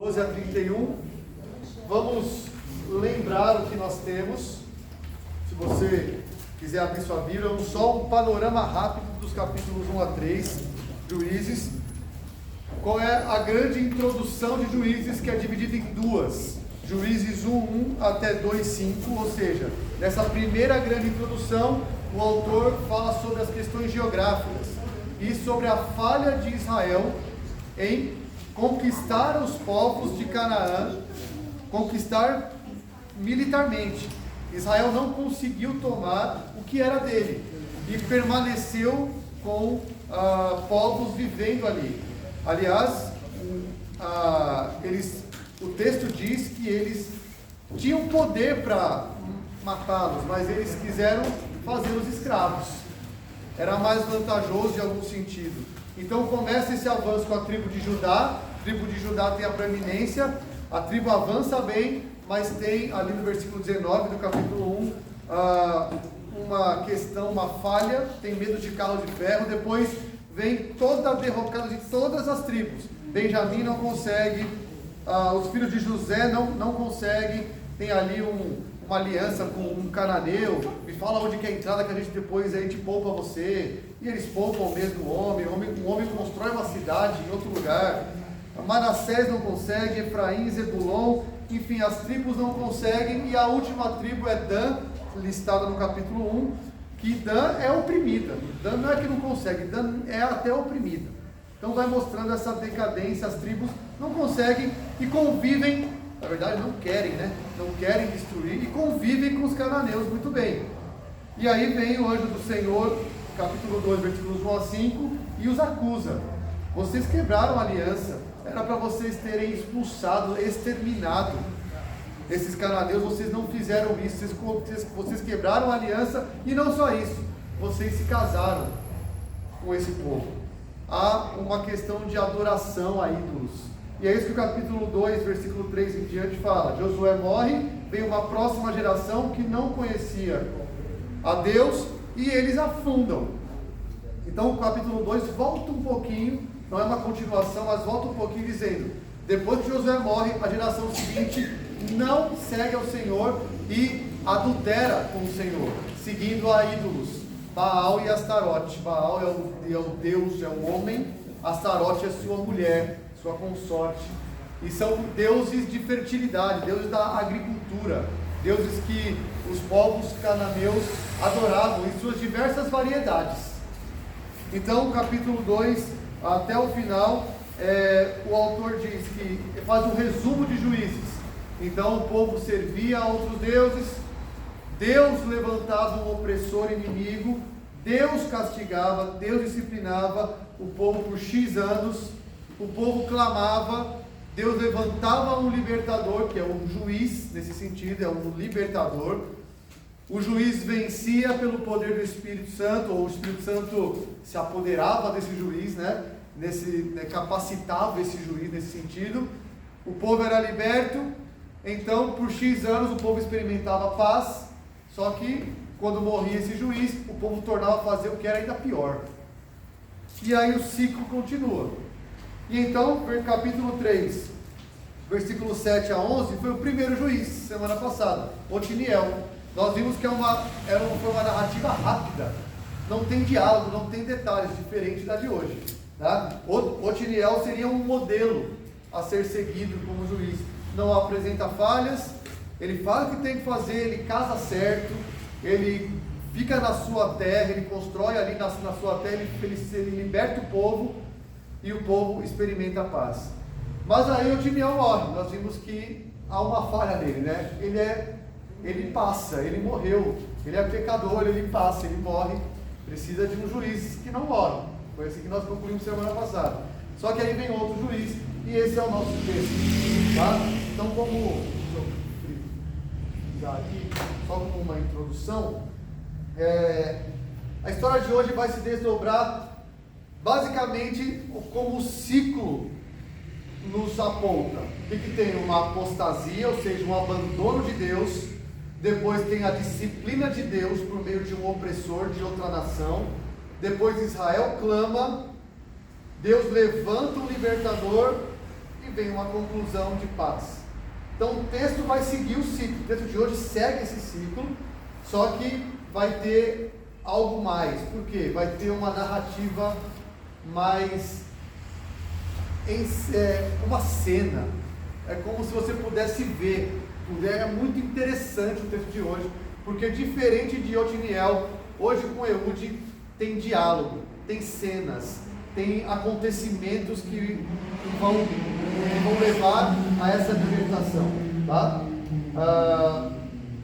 12 a 31, vamos lembrar o que nós temos. Se você quiser abrir sua Bíblia, só um panorama rápido dos capítulos 1 a 3, Juízes. Qual é a grande introdução de Juízes, que é dividida em duas? Juízes 1 até 2:5, ou seja, nessa primeira grande introdução, o autor fala sobre as questões geográficas e sobre a falha de Israel em conquistar os povos de Canaã, conquistar militarmente. Israel não conseguiu tomar o que era dele e permaneceu com povos vivendo ali. Aliás, o texto diz que eles tinham poder para matá-los, mas eles quiseram fazê-los escravos. Era mais vantajoso em algum sentido. Então começa esse avanço com a tribo de Judá. A tribo de Judá tem a preeminência, a tribo avança bem, mas tem ali no versículo 19 do capítulo 1 uma questão, uma falha, tem medo de carro de ferro. Depois vem toda a derrocada de todas as tribos. Benjamim não consegue, os filhos de José não conseguem, tem ali uma aliança com um cananeu, me fala onde que é a entrada que a gente poupa você, e eles poupam o mesmo homem, um homem constrói uma cidade em outro lugar. Manassés não consegue, Efraim e Zebulon, enfim, as tribos não conseguem, e a última tribo é Dan, listada no capítulo 1, que Dan é oprimida. Dan não é que não consegue, Dan é até oprimida. Então vai mostrando essa decadência, as tribos não conseguem e convivem, na verdade não querem, né? Não querem destruir e convivem com os cananeus muito bem. E aí vem o anjo do Senhor, capítulo 2, versículos 1 a 5, e os acusa. Vocês quebraram a aliança, era para vocês terem expulsado, exterminado esses cananeus, vocês não fizeram isso, vocês quebraram a aliança, e não só isso, vocês se casaram com esse povo. Há uma questão de adoração a ídolos, e é isso que o capítulo 2, versículo 3 em diante fala. Josué morre, vem uma próxima geração que não conhecia a Deus, e eles afundam. Então o capítulo 2 volta um pouquinho, não é uma continuação, mas volta um pouquinho dizendo: depois que Josué morre, a geração seguinte não segue ao Senhor e adultera com o Senhor, seguindo a ídolos, Baal e Astarote. Baal é o Deus, é o homem, Astarote é sua mulher, sua consorte, e são deuses de fertilidade, deuses da agricultura, deuses que os povos cananeus adoravam em suas diversas variedades. Então, capítulo 2 até o final, o autor diz que faz um resumo de Juízes. Então o povo servia a outros deuses, Deus levantava um opressor inimigo, Deus castigava, Deus disciplinava o povo por X anos, o povo clamava, Deus levantava um libertador, que é um juiz, nesse sentido, é um libertador. O juiz vencia pelo poder do Espírito Santo, ou o Espírito Santo se apoderava desse juiz, capacitava esse juiz nesse sentido. O povo era liberto, então por X anos o povo experimentava paz, só que quando morria esse juiz, o povo tornava a fazer o que era ainda pior. E aí o ciclo continua. E então, capítulo 3, versículo 7 a 11, foi o primeiro juiz, semana passada, Otiniel. Nós vimos que foi uma narrativa rápida, não tem diálogo, não tem detalhes, diferente da de hoje. Tá? Otiniel seria um modelo a ser seguido como juiz. Não apresenta falhas, ele fala o que tem que fazer, ele casa certo, ele fica na sua terra, ele constrói ali na sua terra, ele liberta o povo e o povo experimenta a paz. Mas aí Otiniel morre, nós vimos que há uma falha nele, né? Ele passa, ele morreu, ele é pecador, ele passa, ele morre, precisa de um juiz que não morre. Foi assim que nós concluímos semana passada. Só que aí vem outro juiz, e esse é o nosso texto, tá? Então, só como uma introdução, a história de hoje vai se desdobrar basicamente como o ciclo nos aponta. O que tem? Uma apostasia, ou seja, um abandono de Deus. Depois tem a disciplina de Deus por meio de um opressor de outra nação. Depois Israel clama, Deus levanta um libertador, e vem uma conclusão de paz. Então o texto vai seguir o ciclo. O texto de hoje segue esse ciclo, só que vai ter algo mais. Por quê? Vai ter uma narrativa mais, uma cena. É como se você pudesse ver. É muito interessante o texto de hoje, porque diferente de Otiniel, hoje com Ehud tem diálogo, tem cenas, tem acontecimentos que vão levar a essa libertação, tá?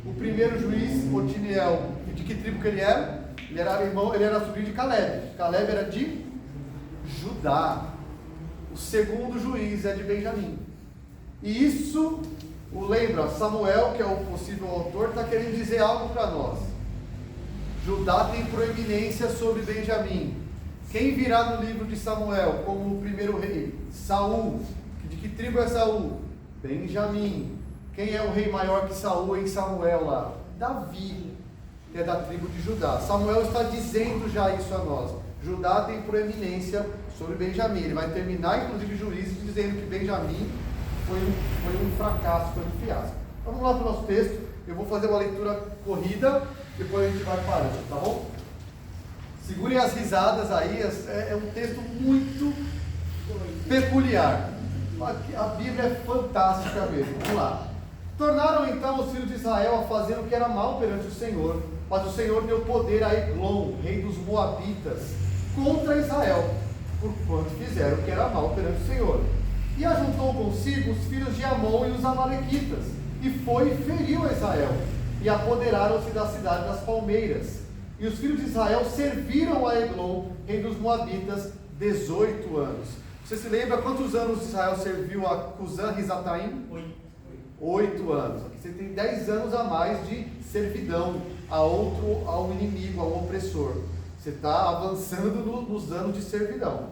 O primeiro juiz, Otiniel, de que tribo que ele era? Ele era sobrinho de Caleb. Caleb era de Judá. O segundo juiz é de Benjamim. E isso, lembra, Samuel, que é o possível autor, está querendo dizer algo para nós. Judá tem proeminência sobre Benjamim. Quem virá no livro de Samuel como o primeiro rei? Saul. De que tribo é Saul? Benjamim. Quem é o rei maior que Saul em Samuel lá? Davi, que é da tribo de Judá. Samuel está dizendo já isso a nós. Judá tem proeminência sobre Benjamim. Ele vai terminar, inclusive, Juízes, dizendo que Benjamim foi um fracasso, foi um fiasco. Vamos lá para o nosso texto. Eu vou fazer uma leitura corrida, depois a gente vai parando, tá bom? Segurem as risadas aí, é um texto muito peculiar. A Bíblia é fantástica mesmo. Vamos lá. Tornaram então os filhos de Israel a fazer o que era mal perante o Senhor, mas o Senhor deu poder a Eglon, rei dos Moabitas, contra Israel, porquanto fizeram o que era mal perante o Senhor. E ajuntou consigo os filhos de Amon e os Amalequitas, e foi e feriu a Israel, e apoderaram-se da cidade das palmeiras. E os filhos de Israel serviram a Eglon, rei dos Moabitas, 18 anos. Você se lembra quantos anos Israel serviu a Cusã-Risataim? 8 anos. Aqui você tem 10 anos a mais de servidão ao inimigo, ao opressor. Você está avançando nos anos de servidão.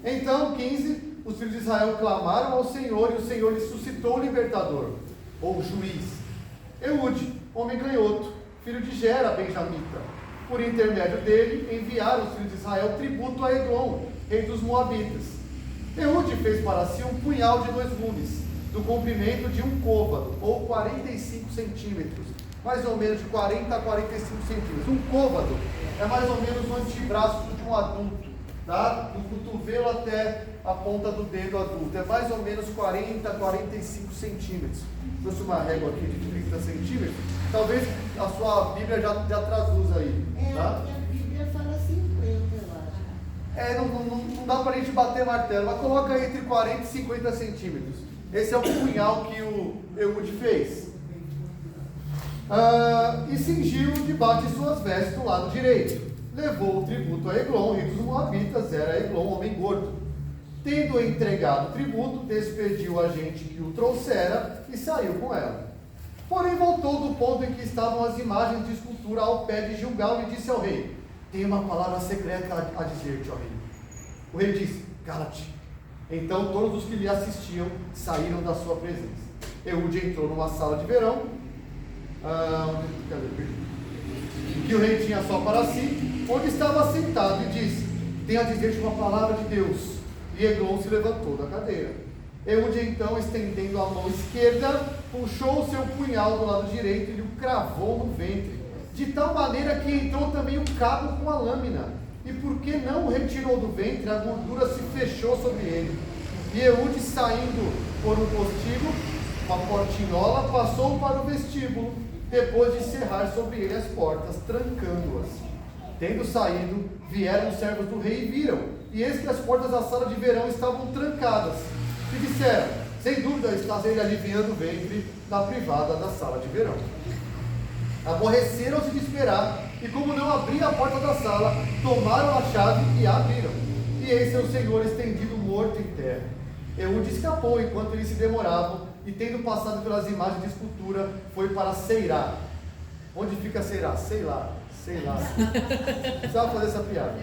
Então, 15, os filhos de Israel clamaram ao Senhor, e o Senhor lhes suscitou o libertador, ou juiz, Ehud, homem canhoto, filho de Gera, benjamita. Por intermédio dele, enviaram os filhos de Israel tributo a Eglon, rei dos Moabitas. Ehud fez para si um punhal de 2 gumes, do comprimento de um côvado, ou 45 centímetros, mais ou menos de 40 a 45 centímetros. Um côvado é mais ou menos o antebraço de um adulto, tá? Do cotovelo até a ponta do dedo adulto, é mais ou menos 40 a 45 centímetros. Trouxe uma régua aqui de 30 centímetros, talvez a sua Bíblia já traduza aí, tá? A Bíblia fala 50, eu acho. Não dá para a gente bater martelo, mas coloca aí entre 40 e 50 centímetros. Esse é o punhal que o Ehud fez. E cingiu debaixo de suas vestes do lado direito. Levou o tributo a Eglon, rei dos Moabitas, era Eglon, homem gordo. Tendo entregado o tributo, despediu a gente que o trouxera e saiu com ela. Porém voltou do ponto em que estavam as imagens de escultura ao pé de Gilgal e disse ao rei: tenho uma palavra secreta a dizer-te, ó rei. O rei disse: cala-te. Então todos os que lhe assistiam saíram da sua presença. Ehud entrou numa sala de verão, que o rei tinha só para si, onde estava sentado, e disse: tenho a dizer-te uma palavra de Deus. E Eglon se levantou da cadeira. Ehud então, estendendo a mão esquerda, puxou o seu punhal do lado direito e lhe o cravou no ventre, de tal maneira que entrou também um cabo com a lâmina. E porque não o retirou do ventre, a gordura se fechou sobre ele. E Ehud, saindo por um postíbulo, uma portinhola, passou para o vestíbulo, depois de cerrar sobre ele as portas, trancando-as. Tendo saído, vieram os servos do rei e viram, e eis que as portas da sala de verão estavam trancadas. E disseram: sem dúvida está ele aliviando o ventre na privada da sala de verão. Aborreceram-se de esperar, e como não abria a porta da sala, tomaram a chave e a abriram. E eis seu senhor estendido morto em terra. Ehud escapou enquanto eles se demoravam, e tendo passado pelas imagens de escultura, foi para Seirá. Onde fica Seirá? Sei lá. Precisava fazer essa piada.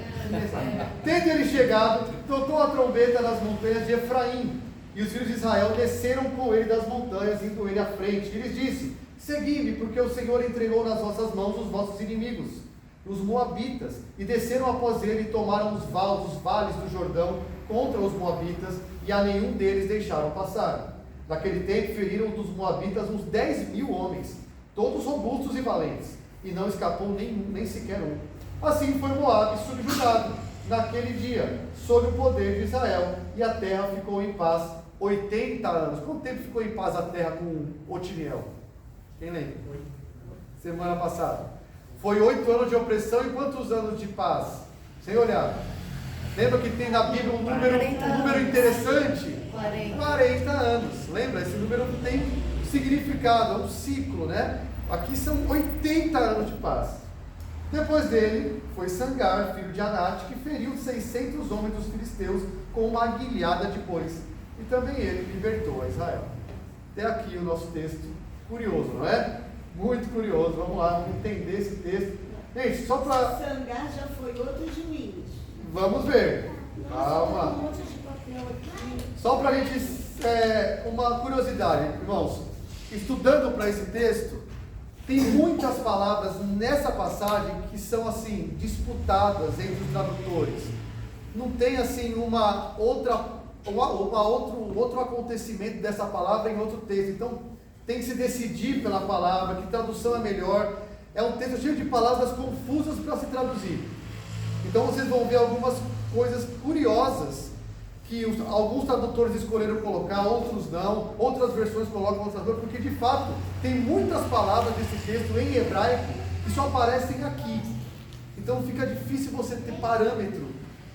Tendo ele chegado, tocou a trombeta nas montanhas de Efraim, e os filhos de Israel desceram com ele das montanhas, indo ele à frente. E lhes disse: segui-me, porque o Senhor entregou nas vossas mãos os vossos inimigos, os Moabitas. E desceram após ele e tomaram os vales do Jordão contra os Moabitas, e a nenhum deles deixaram passar. Naquele tempo feriram dos moabitas uns 10.000 homens, todos robustos e valentes, e não escapou nem sequer um. Assim foi Moabe subjugado naquele dia, sob o poder de Israel, e a terra ficou em paz 80 anos. Quanto tempo ficou em paz a terra com Otiniel? Quem lembra? Semana passada. Foi 8 anos de opressão e quantos anos de paz? Sem olhar. Lembra que tem na Bíblia um número interessante? 40 anos. Lembra? Esse número tem significado, é um ciclo, né? Aqui são 80 anos de paz. Depois dele foi Sangar, filho de Anate, que feriu 600 homens dos filisteus com uma aguilhada de bois. E também ele libertou a Israel. Até aqui o nosso texto. Curioso, não é? Muito curioso. Vamos lá, vamos entender esse texto. Gente, só para... Sangar já foi outro juiz. Vamos ver. Calma. Só para a gente... uma curiosidade, irmãos. Estudando para esse texto, tem muitas palavras nessa passagem que são assim, disputadas entre os tradutores. Não tem assim outro acontecimento dessa palavra em outro texto. Então tem que se decidir pela palavra, que tradução é melhor. É um texto cheio de palavras confusas para se traduzir. Então vocês vão ver algumas coisas curiosas que alguns tradutores escolheram colocar, outros não, outras versões colocam outras versões, porque de fato tem muitas palavras desse texto em hebraico que só aparecem aqui. Então fica difícil você ter parâmetro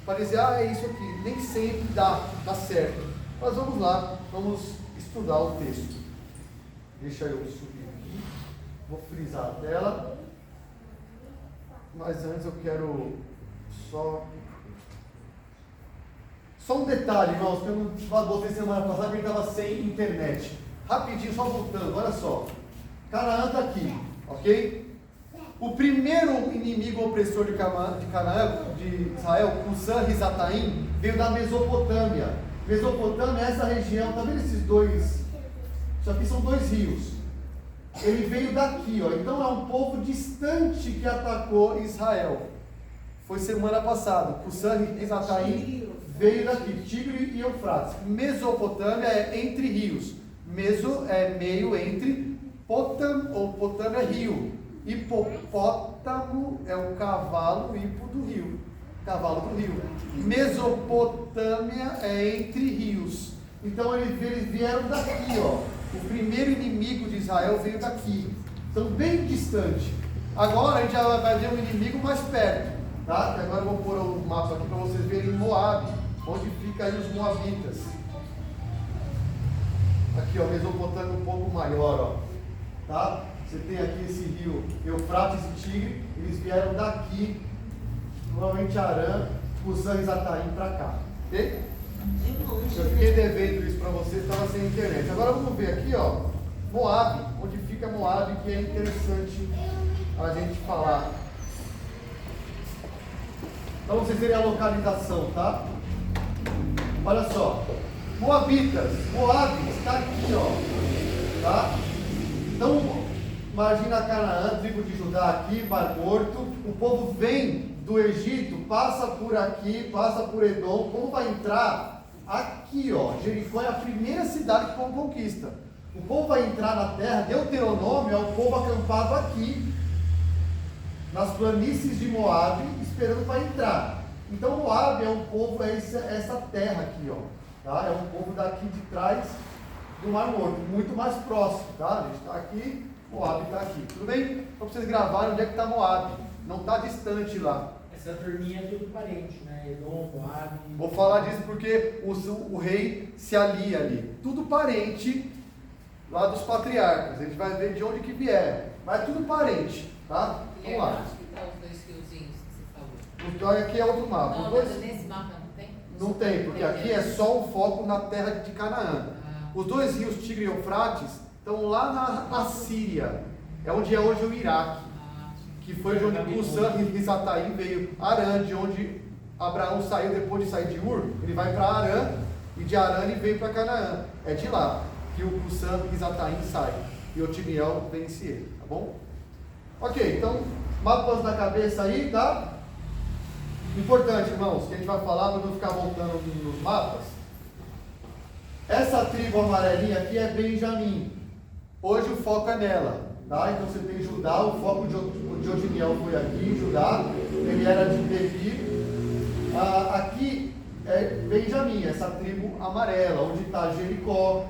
para dizer, é isso aqui. Nem sempre dá certo. Mas vamos lá, vamos estudar o texto. Deixa eu subir aqui, vou frisar a tela, mas antes eu quero só um detalhe, irmãos, que eu não botei semana passada porque estava sem internet. Rapidinho, só voltando, olha só. Canaã está aqui, ok? O primeiro inimigo opressor de Canaã, de Israel, Cusã-Risataim, veio da Mesopotâmia. Mesopotâmia é essa região, está vendo esses dois? Isso aqui são dois rios. Ele veio daqui, ó. Então é um povo distante que atacou Israel. Foi semana passada. Cusã-Risataim veio daqui, Tigre e Eufrates. Mesopotâmia é entre rios. Meso é meio entre, Potâmia é rio. Hipopótamo é o cavalo hipo do rio. Cavalo do rio. Mesopotâmia é entre rios. Então eles vieram daqui, ó. O primeiro inimigo de Israel veio daqui. Então bem distante. Agora a gente já vai ver um inimigo mais perto. Tá? Agora eu vou pôr o mapa aqui para vocês verem Moabe, onde fica aí os moabitas. Aqui, ó, Mesopotâmia um pouco maior, ó. Tá? Você tem aqui esse rio Eufrates e Tigre, eles vieram daqui, provavelmente Arã, Cusã-Risataim para cá. Ok? Eu fiquei devendo isso para vocês, estava sem internet. Agora vamos ver aqui, ó, Moabe, onde fica Moabe, que é interessante a gente falar. Para vocês terem a localização, tá? Olha só, Moabitas, Moabe está aqui, ó, tá? Então, imagina Canaã, tribo de Judá aqui, Mar Morto, o povo vem do Egito, passa por aqui, passa por Edom, como vai entrar aqui, ó, Jericó é a primeira cidade que o povo conquista. O povo vai entrar na terra, Deuteronômio é o povo acampado aqui, nas planícies de Moabe, esperando para entrar. Então Moabe é um povo, é essa terra aqui, ó, tá? É um povo daqui de trás do Mar Morto, muito mais próximo, tá? A gente está aqui, Moabe está aqui, tudo bem? Para vocês gravarem onde é que está Moabe, não está distante lá. Essa turminha é tudo parente, né? Edom, Moabe. Vou falar disso porque o rei se alia ali, tudo parente lá dos patriarcas, a gente vai ver de onde que vier, mas é tudo parente, tá? Vamos lá. Os dois riozinhos que você falou. Então aqui é outro mapa. Não, Os dois... mas nesse mapa não tem? Não tem, porque aqui é só um foco na terra de Canaã. Os dois rios Tigre e Eufrates estão lá na Assíria, é onde é hoje o Iraque, que foi de onde Cusã-Risataim veio. Arã, de onde Abraão saiu depois de sair de Ur, ele vai para Arã, e de Arã ele veio para Canaã. É de lá que o Cusã-Risataim sai, e Otiniel vence ele, tá bom? Ok, então, mapas na cabeça aí, tá? Importante, irmãos, que a gente vai falar para não ficar voltando nos mapas. Essa tribo amarelinha aqui é Benjamim. Hoje o foco é nela, tá? Então você tem Judá, o foco de Otiniel foi aqui, Judá, ele era de Levi. Aqui é Benjamim, essa tribo amarela, onde está Jericó,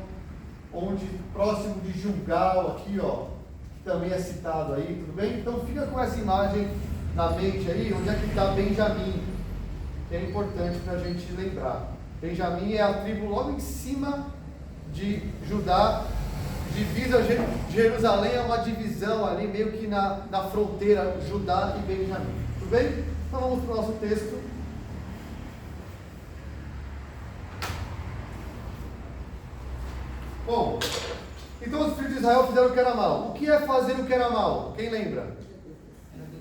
onde próximo de Gilgal, aqui ó, que também é citado aí, tudo bem? Então fica com essa imagem na mente aí, onde é que está Benjamim, que é importante para a gente lembrar. Benjamim é a tribo logo em cima de Judá, divisa Jerusalém, é uma divisão ali, meio que na fronteira, Judá e Benjamim, tudo bem? Então vamos para o nosso texto. Bom, então os filhos de Israel fizeram o que era mal. O que é fazer o que era mal? Quem lembra?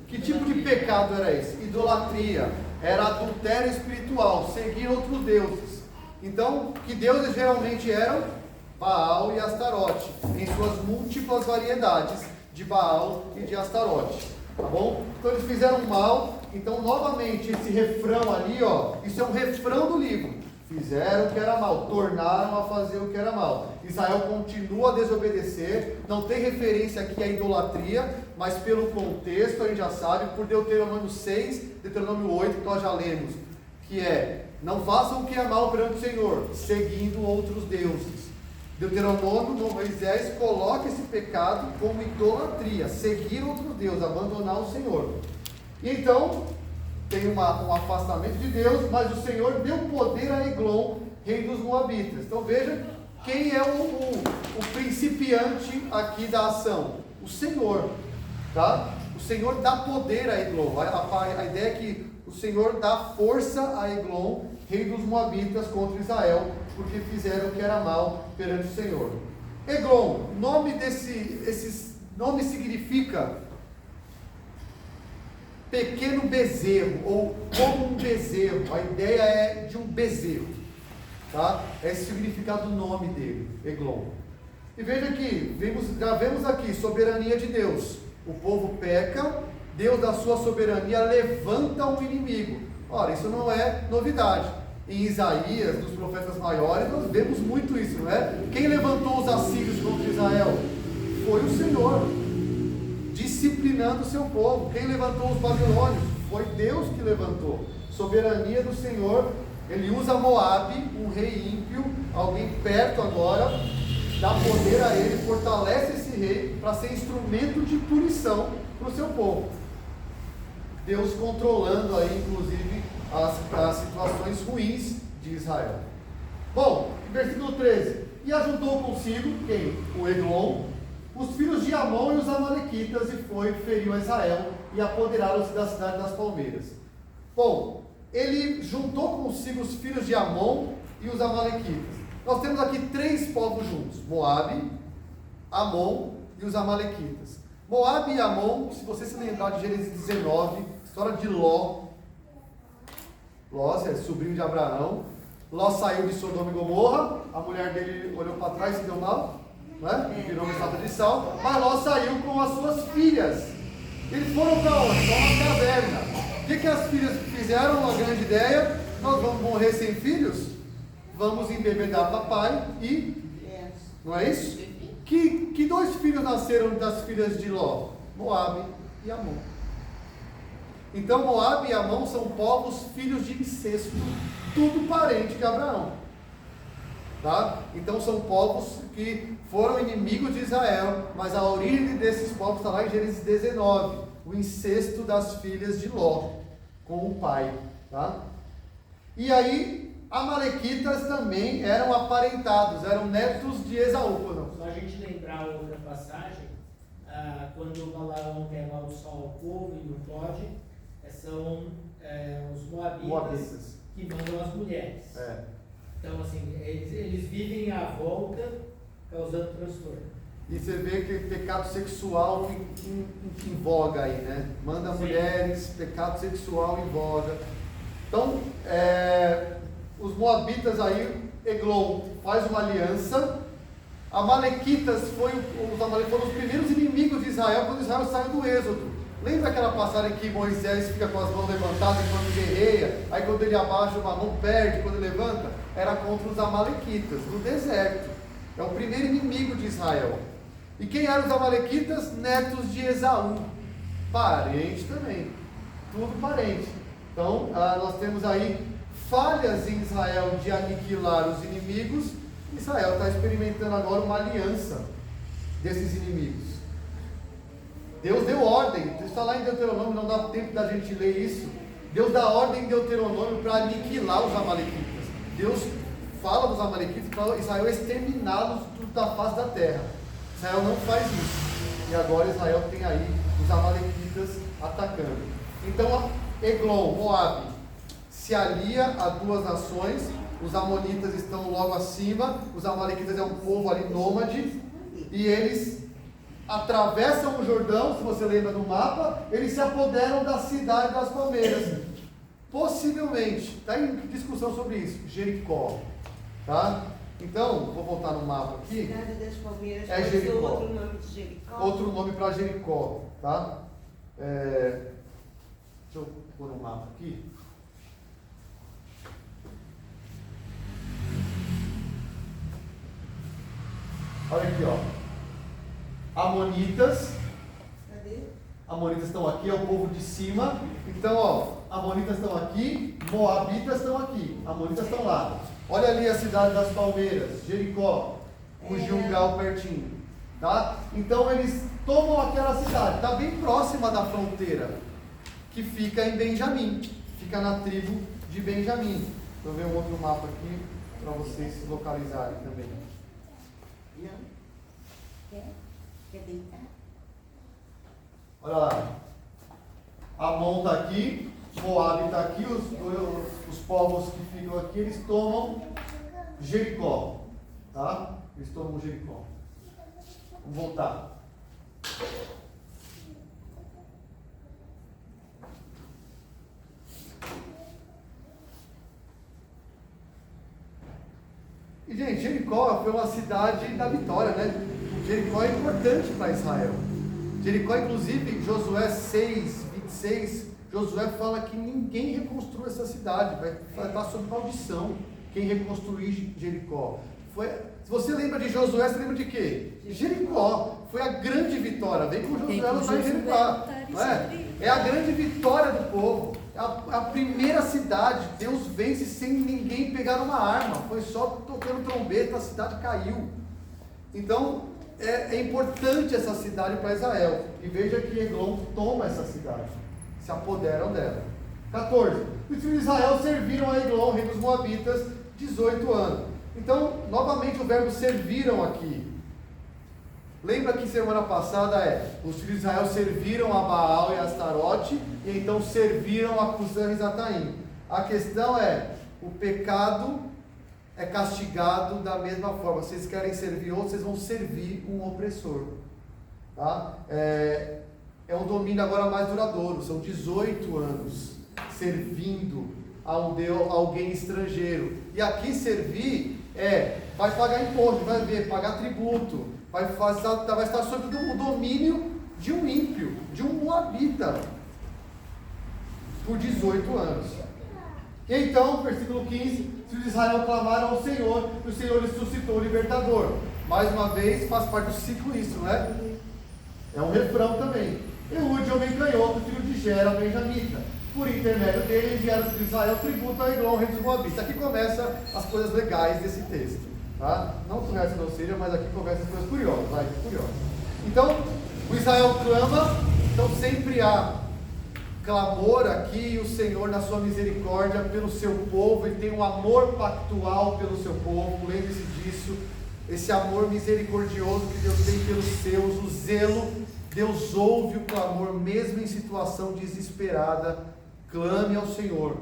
Que tipo de pecado era esse? Idolatria, era adultério espiritual, seguir outros deuses. Então, que deuses geralmente eram? Baal e Astarote, em suas múltiplas variedades de Baal e de Astarote, tá bom? Então eles fizeram mal. Então novamente esse refrão ali, ó, isso é um refrão do livro. Fizeram o que era mal, tornaram a fazer o que era mal. Israel continua a desobedecer, não tem referência aqui à idolatria, mas pelo contexto a gente já sabe, por Deuteronômio 6, Deuteronômio 8, que nós já lemos, que é, não façam o que é mal perante o Senhor, seguindo outros deuses. Deuteronômio, Moisés coloca esse pecado como idolatria, seguir outros deuses, abandonar o Senhor. E então, tem um afastamento de Deus, mas o Senhor deu poder a Eglon, rei dos Moabitas. Então veja quem é o principiante aqui da ação. O Senhor, tá? O Senhor dá poder a Eglon. A ideia é que o Senhor dá força a Eglon, rei dos Moabitas, contra Israel, porque fizeram o que era mal perante o Senhor. Eglon, esse nome significa pequeno bezerro, ou como um bezerro. A ideia é de um bezerro, tá? Esse é o significado do nome dele, Eglon. E veja aqui, já vemos aqui, soberania de Deus. O povo peca, Deus da sua soberania levanta um inimigo. Ora, isso não é novidade. Em Isaías, nos profetas maiores, nós vemos muito isso, não é? Quem levantou os assírios contra Israel? Foi o Senhor, disciplinando o seu povo. Quem levantou os babilônios? Foi Deus que levantou. Soberania do Senhor. Ele usa Moabe, um rei ímpio, alguém perto agora, dá poder a ele, fortalece esse rei para ser instrumento de punição para o seu povo. Deus controlando aí, inclusive, as situações ruins de Israel. Bom, versículo 13. E ajuntou consigo, quem? O Eglon, os filhos de Amon e os amalequitas, e foi, feriu a Israel, e apoderaram-se da cidade das palmeiras. Bom, ele juntou consigo os filhos de Amon e os amalequitas. Nós temos aqui três povos juntos: Moabe, Amon e os amalequitas. Moabe e Amon, se você se lembrar de Gênesis 19, história de Ló, é sobrinho de Abraão. Ló saiu de Sodoma e Gomorra, a mulher dele olhou para trás e se deu mal, né? Virou uma estátua de sal, mas Ló saiu com as suas filhas. Eles foram para onde? Para uma caverna. O que as filhas fizeram? Uma grande ideia: nós vamos morrer sem filhos? Vamos embebedar papai e... Não é isso? Que dois filhos nasceram das filhas de Ló? Moabe e Amon. Então Moabe e Amon são povos filhos de incesto, tudo parente de Abraão, tá? Então são povos que foram inimigos de Israel, mas a origem desses povos está lá em Gênesis 19, o incesto das filhas de Ló com o pai, tá? E aí amalequitas também eram aparentados, eram netos de Esaú. Não? Só a gente lembrar outra passagem, quando Balaão quer amaldiçoar o povo e não pode, são os moabitas que mandam as mulheres. Então, assim, eles vivem à volta, causando transtorno. E você vê que pecado sexual em voga aí, né? Manda Sim. mulheres, pecado sexual em voga. Então, os moabitas aí, Eglon faz uma aliança. Amalequitas foram os primeiros inimigos de Israel quando Israel saiu do Êxodo. Lembra aquela passagem que Moisés fica com as mãos levantadas enquanto guerreia? Aí quando ele abaixa uma mão, perde, quando ele levanta, era contra os amalequitas, no deserto. É o primeiro inimigo de Israel. E quem eram os amalequitas? Netos de Esaú. Parente também. Tudo parente. Então, nós temos aí falhas em Israel de aniquilar os inimigos. Israel está experimentando agora uma aliança desses inimigos. Deus deu ordem, está lá em Deuteronômio, não dá tempo da gente ler isso. Deus dá ordem em Deuteronômio para aniquilar os amalequitas. Deus fala dos amalequitas para Israel exterminá-los da face da terra. Israel não faz isso. E agora Israel tem aí os amalequitas atacando. Então Eglon, Moabe, se alia a duas nações. Os amonitas estão logo acima. Os amalequitas é um povo ali nômade. E eles atravessam o Jordão, se você lembra do mapa, eles se apoderam da cidade das palmeiras. Possivelmente, está em discussão sobre isso, Jericó. Tá? Então, vou voltar no mapa aqui. Cidade das Palmeiras é Jericó. Outro nome de Jericó. Outro nome para Jericó. Tá? Deixa eu pôr um mapa aqui. Olha aqui, ó. Amonitas. Cadê? Amonitas estão aqui, é o povo de cima. Então, ó, Amonitas estão aqui, Moabitas estão aqui, Amonitas estão lá. Olha ali a cidade das palmeiras, Jericó, com Gilgal pertinho. Tá? Então eles tomam aquela cidade, está bem próxima da fronteira, que fica em Benjamim, fica na tribo de Benjamim. Vou ver um outro mapa aqui para vocês se localizarem também. Não. Quer deitar? Olha lá. Amon está aqui, Moabe está aqui, os povos que ficam aqui, eles tomam Jericó. Tá? Eles tomam Jericó. Vamos voltar. E, gente, Jericó foi uma cidade da vitória, né? Jericó é importante para Israel. Jericó, inclusive, em Josué 6, 26, Josué fala que ninguém reconstrui essa cidade, vai estar sob maldição quem reconstruir Jericó. Se você lembra de Josué, você lembra de quê? Jericó. Foi a grande vitória. Vem com Josué lutar em Jericó. Não é? É a grande vitória do povo. É a primeira cidade. Deus vence sem ninguém pegar uma arma. Foi só tocando trombeta, a cidade caiu. Então, é importante essa cidade para Israel. E veja que Eglon toma essa cidade. Se apoderam dela. 14. Os filhos de Israel serviram a Eglon, rei dos Moabitas, 18 anos. Então, novamente o verbo serviram aqui. Lembra que semana passada os filhos de Israel serviram a Baal e a Astarote, e então serviram a Cusã e Zataim. A questão o pecado é castigado da mesma forma. Vocês querem servir outros, vocês vão servir um opressor. Tá? É um domínio agora mais duradouro, são 18 anos servindo a alguém estrangeiro. E aqui servir vai pagar imposto, vai pagar tributo, vai estar sob o domínio de um ímpio, de um moabita, por 18 anos. E então, versículo 15, os filhos de Israel clamaram ao Senhor, e o Senhor lhes suscitou o libertador. Mais uma vez, faz parte do ciclo isso, não é? É um refrão também. Eude, homem canhoto, filho de Gera, benjamita. Por intermédio dele, enviaram os filhos de Israel tributo a Eglon, rei dos Moabitas. Aqui começa as coisas legais desse texto. Tá? Não que o resto não seja, mas aqui começa as coisas curiosas. Então, o Israel clama, então sempre há clamor aqui, e o Senhor, na sua misericórdia, pelo seu povo, ele tem um amor pactual pelo seu povo, lembre-se disso, esse amor misericordioso que Deus tem pelos seus, o zelo. Deus ouve o clamor, mesmo em situação desesperada, clame ao Senhor.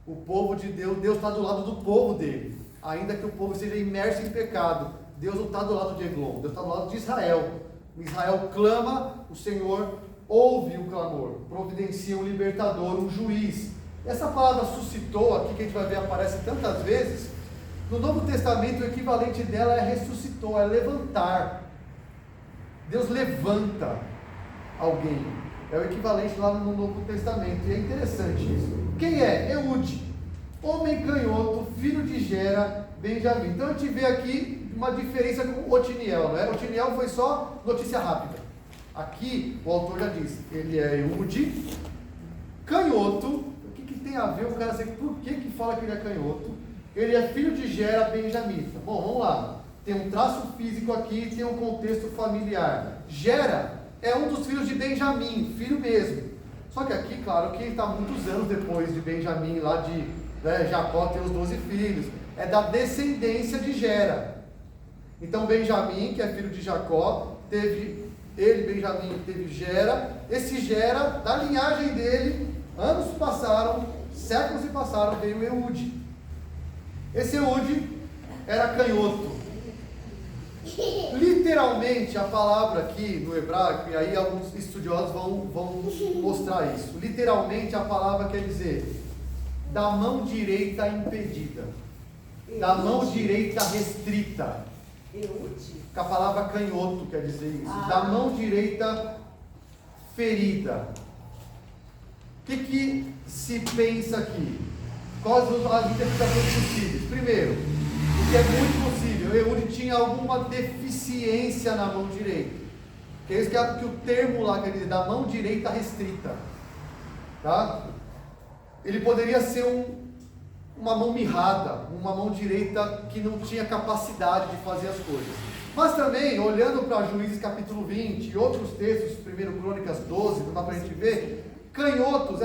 O povo de Deus está do lado do povo dele, ainda que o povo seja imerso em pecado. Deus não está do lado de Eglon, Deus está do lado de Israel. Israel clama, o Senhor ouve o clamor, providencia um libertador, um juiz. Essa palavra suscitou aqui, que a gente vai ver, aparece tantas vezes. No Novo Testamento, o equivalente dela é ressuscitou, é levantar. Deus levanta alguém. É o equivalente lá no Novo Testamento. E é interessante isso. Quem é? Eude. Homem canhoto, filho de Gera, Benjamim. Então a gente vê aqui uma diferença com Otiniel, não é? Otiniel foi só notícia rápida. Aqui o autor já diz, ele é Eude, canhoto. O que tem a ver o cara dizer por que fala que ele é canhoto? Ele é filho de Gera, benjamita. Bom, vamos lá. Tem um traço físico aqui e tem um contexto familiar. Gera é um dos filhos de Benjamim, filho mesmo. Só que aqui, claro, que está muitos anos depois de Benjamim, lá de Jacó ter os 12 filhos. É da descendência de Gera. Então Benjamim, que é filho de Jacó, Benjamim teve Gera. Esse Gera, da linhagem dele, anos passaram, séculos se passaram, veio Eude. Esse Eude era canhoto. Literalmente, a palavra aqui no hebraico, e aí alguns estudiosos vão mostrar isso. Literalmente, a palavra quer dizer da mão direita impedida, da mão direita restrita. Que a palavra canhoto quer dizer isso. Da mão direita ferida. O que se pensa aqui? Quais as interpretações possíveis? Primeiro, o que é muito possível, Eude tinha alguma deficiência na mão direita. Que é isso que o termo lá quer dizer, da mão direita restrita. Tá? Ele poderia ser uma mão mirrada, uma mão direita que não tinha capacidade de fazer as coisas. Mas também, olhando para Juízes capítulo 20 e outros textos, 1 Crônicas 12, não dá para a gente ver, canhotos,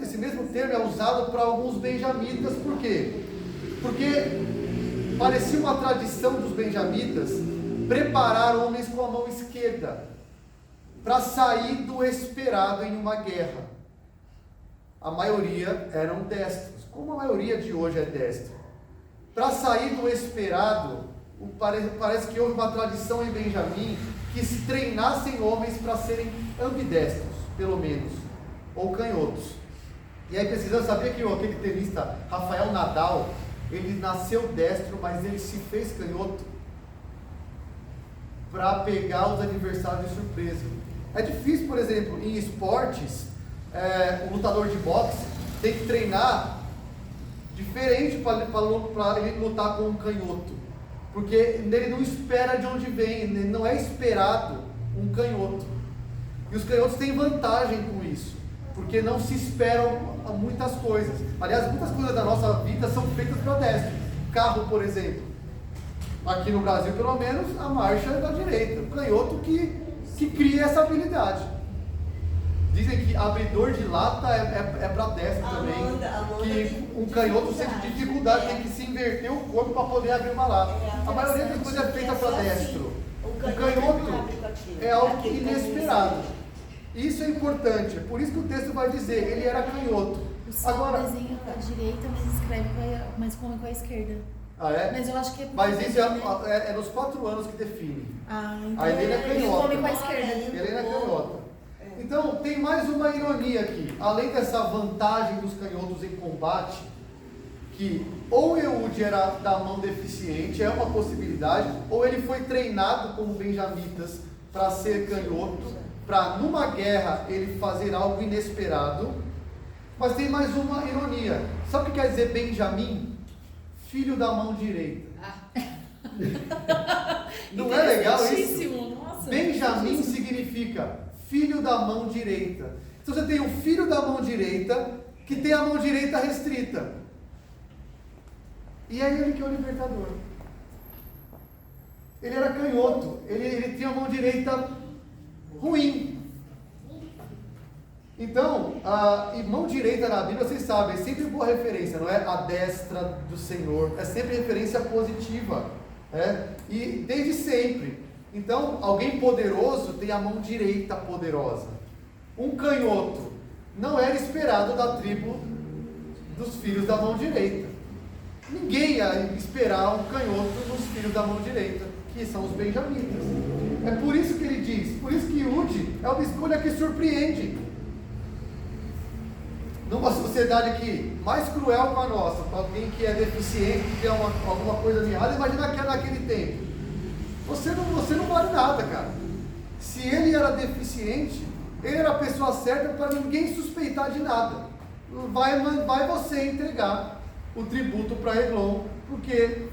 esse mesmo termo é usado para alguns benjamitas. Por quê? Porque parecia uma tradição dos benjamitas preparar homens com a mão esquerda para sair do esperado em uma guerra. A maioria eram destros, como a maioria de hoje é destro. Para sair do esperado, parece que houve uma tradição em Benjamim que se treinassem homens para serem ambidestros, pelo menos, ou canhotos. E aí precisamos saber que aquele tenista Rafael Nadal, ele nasceu destro, mas ele se fez canhoto para pegar os adversários de surpresa. É difícil, por exemplo, em esportes, um lutador de boxe tem que treinar diferente para ele lutar com um canhoto, porque ele não espera de onde vem, ele não é esperado um canhoto. E os canhotos têm vantagem com isso, porque não se esperam muitas coisas. Aliás, muitas coisas da nossa vida são feitas para destro. Carro, por exemplo, aqui no Brasil pelo menos, a marcha é da direita. O canhoto que cria essa habilidade. Dizem que abridor de lata é para destro também. Que um canhoto sempre tem dificuldade, tem que se inverter o corpo para poder abrir uma lata. A maioria das coisas é feita para destro. O canhoto é algo inesperado. Isso é importante, é por isso que o texto vai dizer, ele era canhoto. O sol desenha com a direita, mas escreve com a esquerda. Ah, é? Mas eu acho que é... Mas isso é nos 4 anos que define. Então a Helena é canhota. ele come com a esquerda. Helena é canhota. Então, tem mais uma ironia aqui. Além dessa vantagem dos canhotos em combate, que ou Eude era da mão deficiente, é uma possibilidade, ou ele foi treinado como benjamitas para ser canhoto, para numa guerra ele fazer algo inesperado. Mas tem mais uma ironia. Sabe o que quer dizer Benjamim? Filho da mão direita. Não é legal isso? Nossa, Benjamim significa filho da mão direita. Então você tem um filho da mão direita que tem a mão direita restrita. E é ele que é o libertador. Ele era canhoto, ele tinha a mão direita ruim. Então, e mão direita na Bíblia, vocês sabem, é sempre boa referência, não é? A destra do Senhor, é sempre referência positiva, e desde sempre. Então, alguém poderoso tem a mão direita poderosa. Um canhoto não era esperado da tribo dos filhos da mão direita. Ninguém ia esperar um canhoto nos filhos da mão direita, que são os benjamitas. É por isso que ele diz, por isso que Eude é uma escolha que surpreende. Numa sociedade aqui mais cruel que a nossa, para alguém que é deficiente, que tem alguma coisa errada, imagina que naquele tempo. Você não vale nada, cara. Se ele era deficiente, Ele era a pessoa certa para ninguém suspeitar de nada. Vai você entregar o tributo para Eglon, porque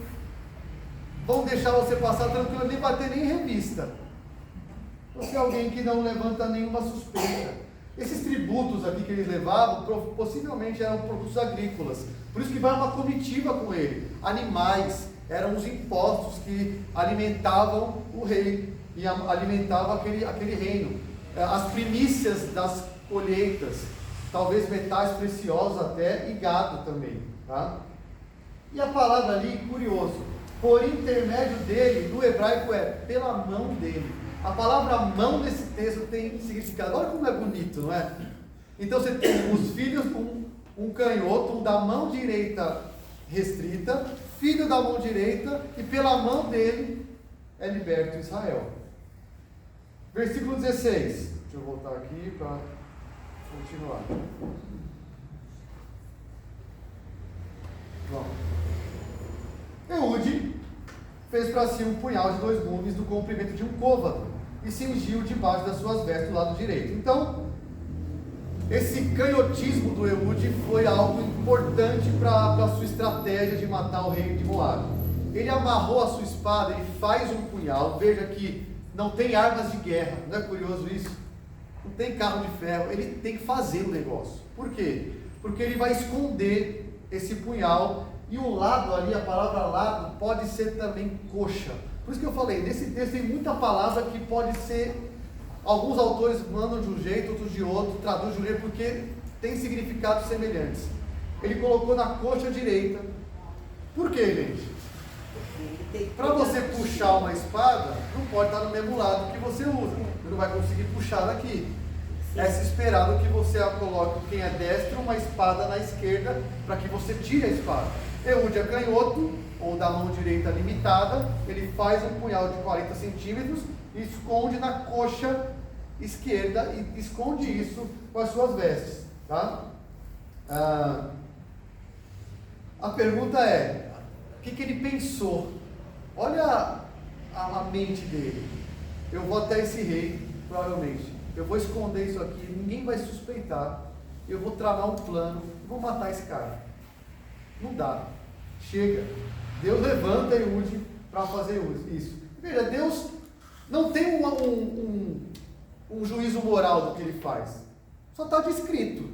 vão deixar você passar tranquilo, nem bater nem revista. Você é alguém que não levanta nenhuma suspeita. Esses tributos aqui que eles levavam, possivelmente eram produtos agrícolas. Por isso que vai uma comitiva com ele. Animais, eram os impostos que alimentavam o rei e alimentavam aquele reino. As primícias das colheitas, talvez metais preciosos até, e gado também. Tá? E a palavra ali, curioso, por intermédio dele, no hebraico é pela mão dele. A palavra mão nesse texto tem significado. Olha como é bonito, não é? Então você tem os filhos, um canhoto, um da mão direita restrita, filho da mão direita, e pela mão dele é liberto Israel. Versículo 16. Deixa eu voltar aqui para continuar. Bom. Eude fez para si um punhal de 2 gumes do comprimento de um côvado e cingiu debaixo das suas vestes do lado direito. Então, esse canhotismo do Eude foi algo importante para a sua estratégia de matar o rei de Moabe. Ele amarrou a sua espada, ele faz um punhal. Veja que não tem armas de guerra, não é curioso isso? Não tem carro de ferro, ele tem que fazer o negócio. Por quê? Porque ele vai esconder esse punhal, e o lado ali, a palavra lado, pode ser também coxa. Por isso que eu falei, nesse texto tem muita palavra que pode ser, alguns autores mandam de um jeito, outros de outro, traduzem de um jeito, porque tem significados semelhantes. Ele colocou na coxa direita. Por quê, gente? Para você puxar uma espada, não pode estar no mesmo lado que você usa. Você não vai conseguir puxar daqui. É se esperado que você coloque, quem é destro, uma espada na esquerda, para que você tire a espada. Eude é canhoto, ou da mão direita limitada, ele faz um punhal de 40 centímetros e esconde na coxa esquerda, e esconde isso com as suas vestes. Tá? A pergunta é, o que ele pensou? Olha a mente dele. Eu vou até esse rei, provavelmente. Eu vou esconder isso aqui, ninguém vai suspeitar. Eu vou travar um plano, vou matar esse cara. Não dá. Chega. Deus levanta Eude para fazer isso. Veja, Deus não tem um juízo moral do que ele faz. Só está descrito.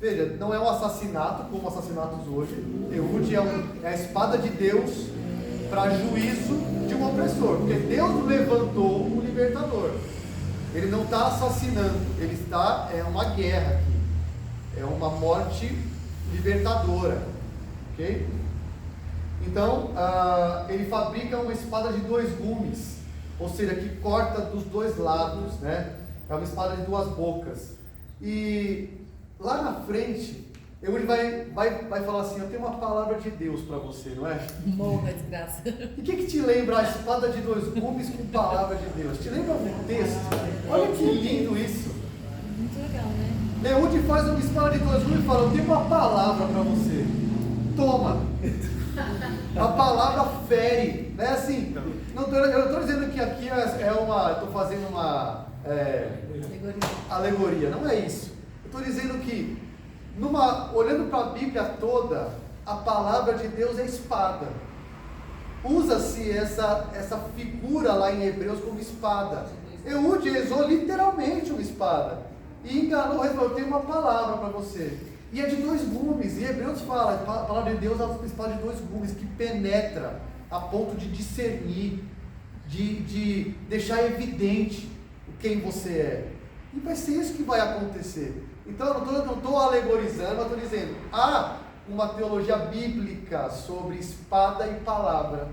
Veja, não é um assassinato como assassinatos hoje. Eude é a espada de Deus para juízo de um opressor. Porque Deus levantou um libertador. Ele não está assassinando, é uma guerra aqui. É uma morte libertadora. Ok? Então, ele fabrica uma espada de 2 gumes, ou seja, que corta dos 2 lados, né? É uma espada de 2 bocas. E lá na frente, ele vai falar assim, eu tenho uma palavra de Deus para você, não é? Morra, desgraça. E o que te lembra a espada de 2 gumes com palavra de Deus? Te lembra algum texto? Olha que lindo isso. Muito legal, né? Eude faz uma espada de 2 gumes e fala, eu tenho uma palavra para você. Toma. A palavra fere. Não é assim. Eu não estou dizendo que aqui estou fazendo uma alegoria. Não é isso. Eu estou dizendo que olhando para a Bíblia toda, a palavra de Deus é espada. Usa-se essa figura lá em Hebreus como espada. Eude usou literalmente uma espada. E enganou, eu tenho uma palavra para você. E é de 2 gumes. E Hebreus fala, a palavra de Deus é uma espada de 2 gumes, que penetra a ponto de discernir, de deixar evidente quem você é. E vai ser isso que vai acontecer. Então eu não estou alegorizando, mas estou dizendo, há uma teologia bíblica sobre espada e palavra.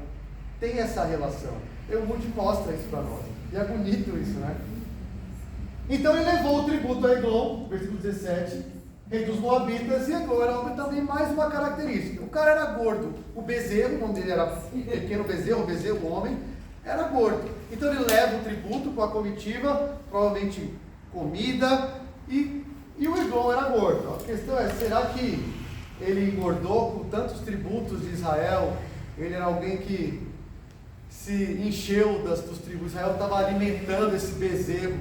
Tem essa relação. Eude mostra isso para nós. E é bonito isso, né? Então ele levou o tributo a Eglon, versículo 17, rei dos Moabitas, e Eglon era também mais uma característica. O cara era gordo. O bezerro, o nome dele era pequeno bezerro, o homem, era gordo. Então ele leva o tributo com a comitiva, provavelmente comida, e o Eglon era gordo. A questão é, será que ele engordou com tantos tributos de Israel? Ele era alguém que se encheu dos tributos. Israel estava alimentando esse bezerro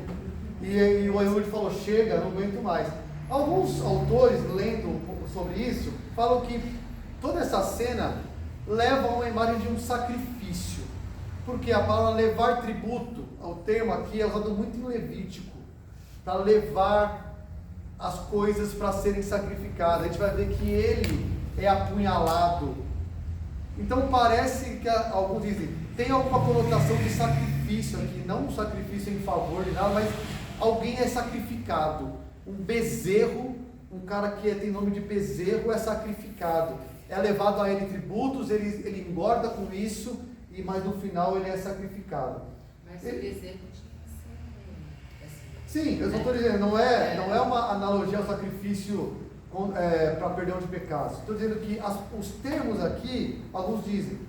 E o Ehud falou, chega, não aguento mais. Alguns autores, lendo um pouco sobre isso, falam que toda essa cena leva a uma imagem de um sacrifício. Porque a palavra levar tributo, o termo aqui é usado muito em Levítico, para levar as coisas para serem sacrificadas. A gente vai ver que ele é apunhalado. Então parece que, alguns dizem, tem alguma conotação de sacrifício aqui, não um sacrifício em favor de nada, mas alguém é sacrificado. Um bezerro, um cara que tem nome de bezerro é sacrificado. É levado a ele tributos, ele engorda com isso, mas no final ele é sacrificado. Mas o bezerro tinha que ser Sim, eu só estou dizendo, não é uma analogia ao sacrifício para perdão de pecados. Estou dizendo que os termos aqui, alguns dizem,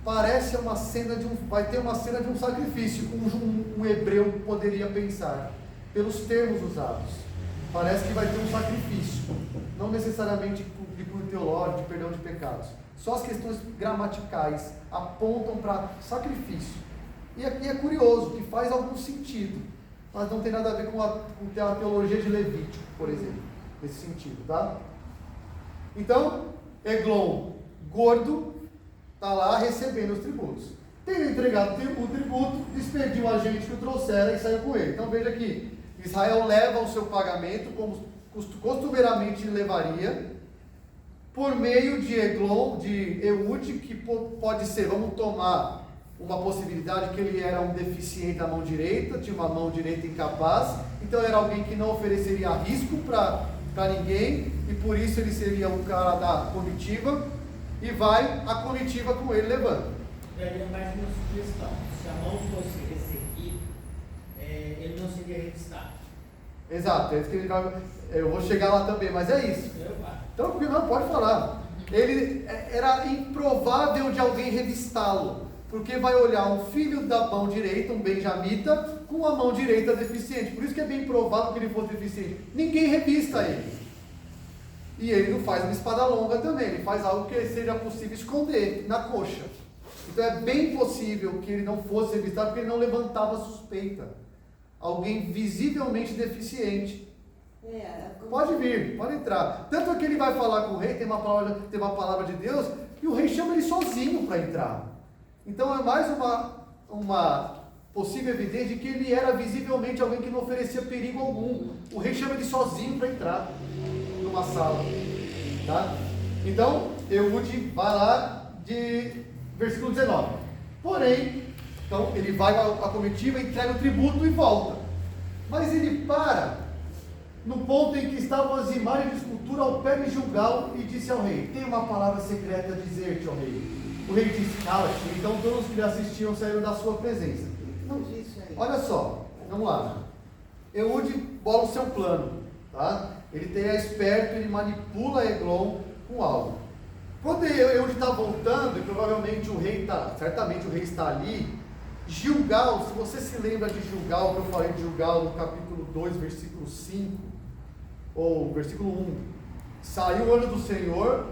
parece uma cena vai ter uma cena de um sacrifício, um hebreu poderia pensar, pelos termos usados. Parece que vai ter um sacrifício, não necessariamente de cunho teológico, de perdão de pecados. Só as questões gramaticais apontam para sacrifício. E aqui é curioso, que faz algum sentido, mas não tem nada a ver com a teologia de Levítico, por exemplo, nesse sentido, tá? Então, Eglon, gordo, está lá recebendo os tributos. Tendo entregado o tributo, despediu o agente que o trouxera e saiu com ele. Então veja aqui, Israel leva o seu pagamento, como costumeiramente levaria, por meio de Eglon, de Ehud, que pode ser, vamos tomar uma possibilidade que ele era um deficiente da mão direita, tinha uma mão direita incapaz, então era alguém que não ofereceria risco para ninguém, e por isso ele seria um cara da comitiva, e vai a comitiva com ele levando. Daria mais uma sugestão: se a mão fosse recebida, ele não seria revistado. Exato, é isso que eu vou chegar lá também, mas é isso. Então, não, pode falar. Ele era improvável de alguém revistá-lo, porque vai olhar um filho da mão direita, um benjamita, com a mão direita deficiente. Por isso que é bem provável que ele fosse deficiente. Ninguém revista ele. E ele não faz uma espada longa também, ele faz algo que seja possível esconder na coxa. Então é bem possível que ele não fosse revistado, porque ele não levantava suspeita. Alguém visivelmente deficiente. Pode vir, pode entrar. Tanto é que ele vai falar com o rei, tem uma palavra de Deus, e o rei chama ele sozinho para entrar. Então é mais uma possível evidência de que ele era visivelmente alguém que não oferecia perigo algum. O rei chama ele sozinho para entrar numa sala. Tá? Então, Ehud vai lá de versículo 19. Porém, então ele vai à comitiva, entrega o tributo e volta. Mas ele para no ponto em que estavam as imagens de escultura ao pé de Gilgal e disse ao rei: tenho uma palavra secreta a dizer-te, ó rei. O rei disse: cala-te. Então todos que lhe assistiam saíram da sua presença. Não, olha só, vamos lá. Ehud bola o seu plano, tá? Ele é esperto, ele manipula Eglon com algo. Quando Ehud está voltando, e provavelmente certamente o rei está ali, Gilgal, se você se lembra de Gilgal, que eu falei de Gilgal no capítulo 2, versículo 5, ou versículo 1, saiu o anjo do Senhor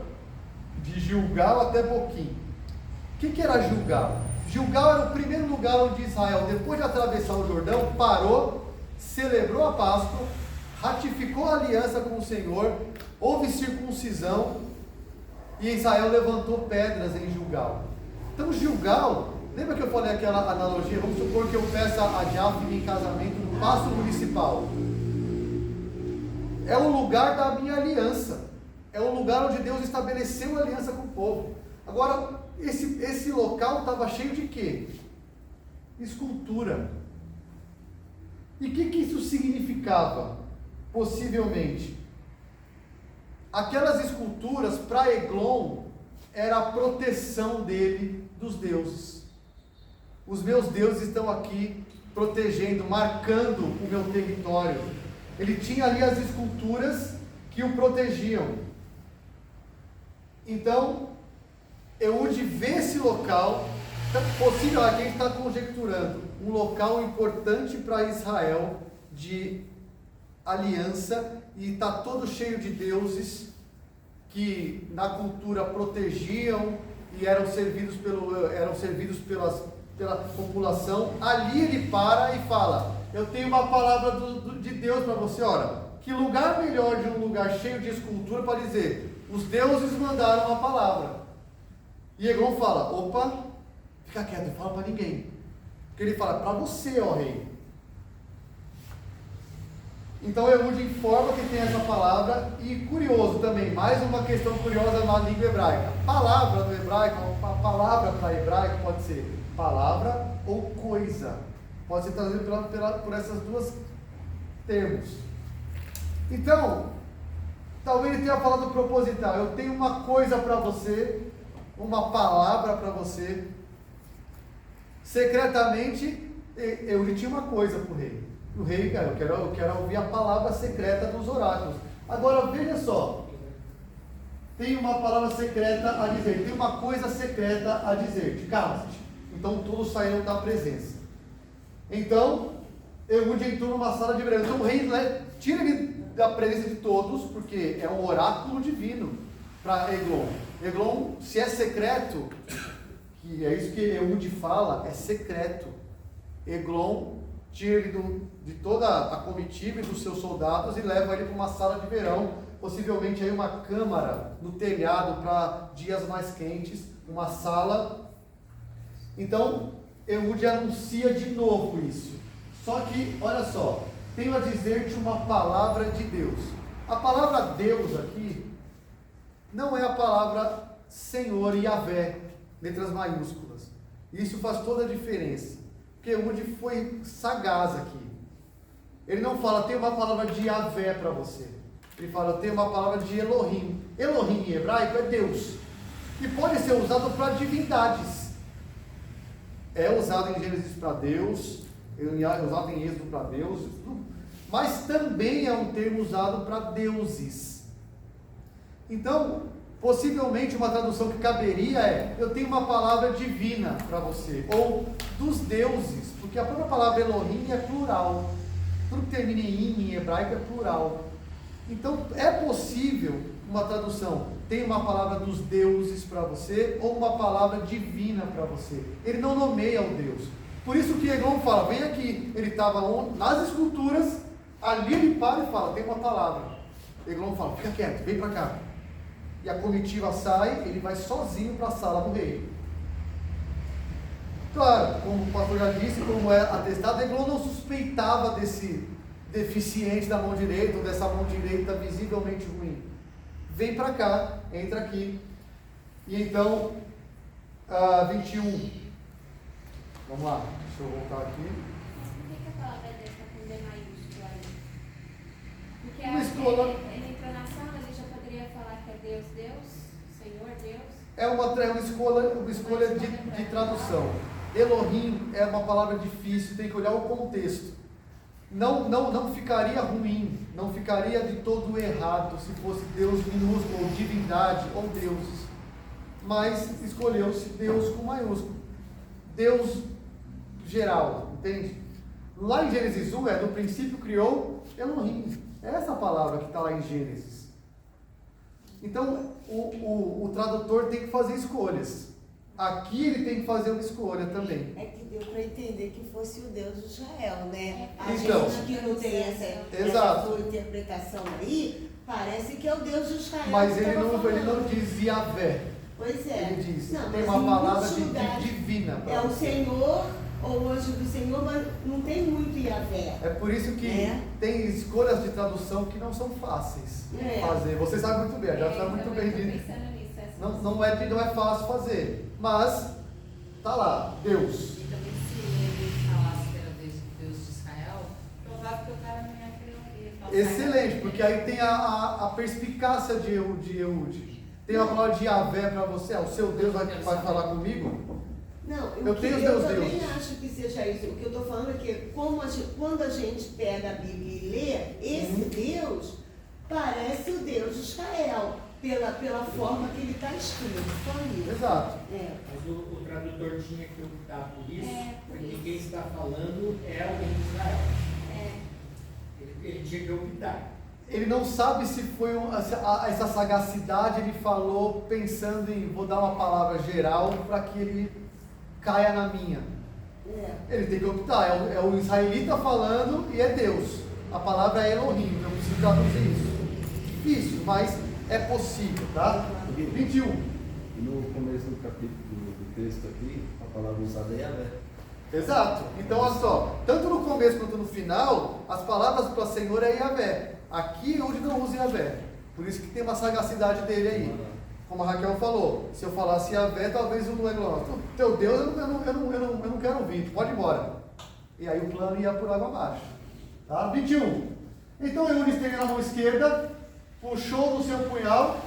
de Gilgal até Boquim. O que era Gilgal? Gilgal era o primeiro lugar onde Israel, depois de atravessar o Jordão, parou, celebrou a Páscoa, ratificou a aliança com o Senhor, houve circuncisão, e Israel levantou pedras em Gilgal. Então Gilgal, lembra que eu falei aquela analogia? Vamos supor que eu peça a Jafne em casamento no paço municipal. É o lugar da minha aliança. É o lugar onde Deus estabeleceu a aliança com o povo. Agora, esse local estava cheio de quê? Escultura. E o que isso significava? Possivelmente, aquelas esculturas para Eglon era a proteção dele dos deuses. Os meus deuses estão aqui protegendo, marcando o meu território. Ele tinha ali as esculturas que o protegiam. Então, Ehud vê esse local, possível, aqui a gente está conjecturando, um local importante para Israel de aliança, e está todo cheio de deuses que na cultura protegiam e eram servidos pela população, ali ele para e fala: eu tenho uma palavra de Deus para você. Ora, que lugar melhor de um lugar cheio de escultura para dizer: os deuses mandaram uma palavra. E Eglon fala: opa, fica quieto, não fala para ninguém. Porque ele fala: para você, ó rei. Então Ehud informa que tem essa palavra. E curioso também, mais uma questão curiosa na língua hebraica. Palavra no hebraico, a palavra para hebraico pode ser palavra ou coisa. Pode ser traduzido por essas duas termos. Então, talvez ele tenha falado proposital: eu tenho uma coisa para você, uma palavra para você. Secretamente, Ehud tinha uma coisa para o rei. O rei, cara, eu quero ouvir a palavra secreta dos oráculos. Agora, veja só. Tem uma palavra secreta a dizer, tem uma coisa secreta a dizer. Cala-te. Então, todos saíram da presença. Então, Ehud entrou numa sala de verão. Então, o rei, né, tira ele da presença de todos, porque é um oráculo divino para Eglon. Eglon, se é secreto, que é isso que Ehud fala, é secreto. Eglon tira ele de toda a comitiva e dos seus soldados e leva ele para uma sala de verão, possivelmente aí uma câmara no telhado para dias mais quentes, uma sala. Então, Ehud anuncia de novo isso. Só que, olha só, tenho a dizer-te uma palavra de Deus. A palavra Deus aqui não é a palavra Senhor e Yahvé, letras maiúsculas. Isso faz toda a diferença. Porque Ehud foi sagaz aqui. Ele não fala: tem uma palavra de Yahvé para você. Ele fala: tem uma palavra de Elohim. Elohim em hebraico é Deus. E pode ser usado para divindades. É usado em Gênesis para Deus, é usado em Êxodo para Deus, mas também é um termo usado para deuses. Então, possivelmente uma tradução que caberia é: eu tenho uma palavra divina para você, ou dos deuses, porque a própria palavra Elohim é plural. Tudo que termina em in hebraico é plural. Então é possível uma tradução: tem uma palavra dos deuses para você, ou uma palavra divina para você. Ele não nomeia o Deus. Por isso que Eglon fala: vem aqui. Ele estava nas esculturas, ali ele para e fala: tem uma palavra. Eglon fala: fica quieto, vem para cá. E a comitiva sai, ele vai sozinho para a sala do rei. Claro, como o pastor já disse, como é atestado, Eglon não suspeitava desse deficiente da mão direita, ou dessa mão direita visivelmente ruim. Vem para cá, entra aqui. E então, 21. Vamos lá, deixa eu voltar aqui. Por que a palavra Deus está com D maiúsculo aí? Porque Uma escola... ele entrou na sala, ele já poderia falar que é Deus, Deus, Senhor, Deus. É uma escolha de tradução. Elohim é uma palavra difícil, tem que olhar o contexto. Não ficaria ruim, não ficaria de todo errado se fosse Deus minúsculo, ou divindade, ou deuses. Mas escolheu-se Deus com maiúsculo. Deus geral, entende? Lá em Gênesis 1 no princípio criou Elohim. É essa palavra que está lá em Gênesis. Então, o tradutor tem que fazer escolhas. Aqui ele tem que fazer uma escolha também. É que deu para entender que fosse o Deus de Israel, né? A Então, gente que não tem essa sua interpretação aí, parece que é o Deus de Israel. Mas ele não diz Yahvé. Pois é. Ele diz, não, tem mas uma palavra lugares, divina. É o você. Senhor ou o anjo do Senhor, mas não tem muito Yahvé. É por isso que tem escolhas de tradução que não são fáceis de fazer. Você sabe muito bem, já sabe muito bem disso. Não é fácil fazer. Mas, tá lá, Deus. E também se ele falasse que era Deus de Israel, provável que o cara não ia querer. Excelente, porque aí tem a perspicácia de Ehud. Tem uma palavra de Yahvé para você, o seu Deus vai falar comigo? Não, eu tenho os meus deuses. Eu deuses. também acho que seja isso. O que eu estou falando é que quando a gente pega a Bíblia e lê, esse Deus parece o Deus de Israel, pela forma que ele está escrito. Só isso. Exato. Mas o tradutor tinha que optar por isso, porque quem está falando é alguém de Israel. Ele tinha que optar. Ele não sabe se foi essa sagacidade, ele falou pensando em, vou dar uma palavra geral para que ele caia na minha. Ele tem que optar, é o israelita falando e é Deus. A palavra é Elohim, eu preciso traduzir isso. Difícil, mas é possível, tá? 21. No começo do capítulo do texto aqui, a palavra usada é Yahvé. Exato. Então, olha só, tanto no começo quanto no final, as palavras para Senhor é Yahvé. Aqui onde não usa Yahvé. Por isso que tem uma sagacidade dele aí. Como a Raquel falou, se eu falasse Yahvé, talvez o Eglon, teu Deus, eu não quero ouvir, pode ir embora. E aí o plano ia por água abaixo. Tá? 21. Então Eude estendeu na mão esquerda, puxou no seu punhal,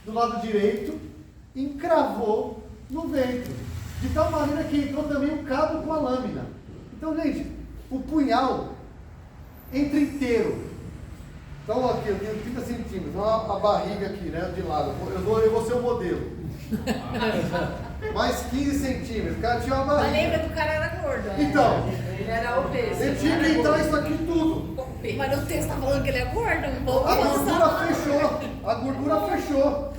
do lado direito, encravou no ventre. De tal maneira que entrou também o cabo com a lâmina. Então, gente, o punhal entra inteiro. Então, aqui, eu tenho 30 centímetros, a barriga aqui, né, de lado. Eu vou ser o modelo. Mais 15 centímetros. O cara tinha uma barriga. Mas lembra que o cara era gordo, né? Então, Ele era obeso. ele tinha que entrar isso aqui tudo. Mas no texto tá falando que ele é gordo, um pouco. A gordura fechou.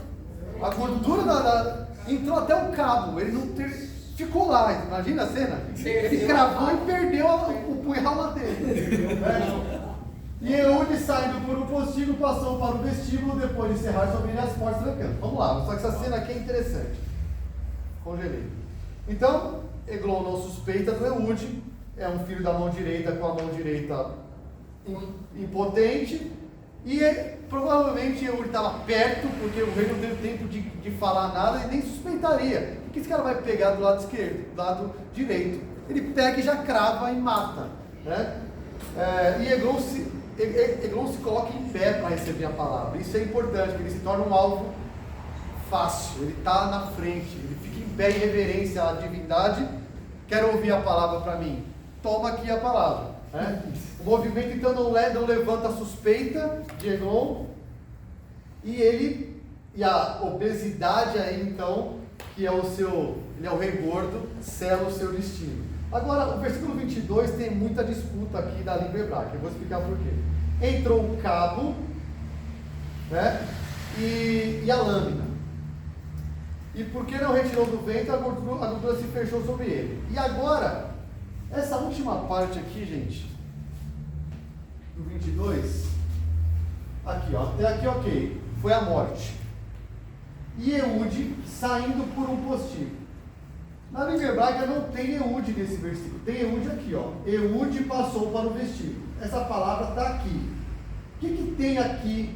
A gordura entrou até o cabo. Ele não ficou lá. Imagina a cena. Ele cravou e perdeu o punhal lá dentro. E Eude, saindo por um postíbulo, passou para o vestíbulo, depois de encerrar sobre as portas trancando. Vamos lá, só que essa cena aqui é interessante. Congelei. Então, Eglon não suspeita do Eude, é um filho da mão direita com a mão direita impotente, e provavelmente Eude estava perto, porque o rei não teve tempo de falar nada e nem suspeitaria. O que esse cara vai pegar do lado esquerdo, do lado direito? Ele pega e já crava e mata, né? E Eglon se coloca em pé para receber a palavra. Isso é importante, porque ele se torna um alvo fácil. Ele está na frente, ele fica em pé em reverência à divindade. Quero ouvir a palavra para mim. Toma aqui a palavra. Né? O movimento então não levanta a suspeita de Eglon. E a obesidade aí então, que é ele é o rei gordo, sela o seu destino. Agora, o versículo 22 tem muita disputa aqui da língua hebraica. Eu vou explicar por quê. Entrou o cabo, né, e a lâmina. E porque não retirou do ventre, a gordura se fechou sobre ele. E agora, essa última parte aqui, gente, do 22, aqui, ó, até aqui, ok, foi a morte. E Eude saindo por um postíbulo. Na língua hebraica não tem Eude nesse versículo, tem Eude aqui, ó. Eude passou para o vestíbulo. Essa palavra está aqui. O que tem aqui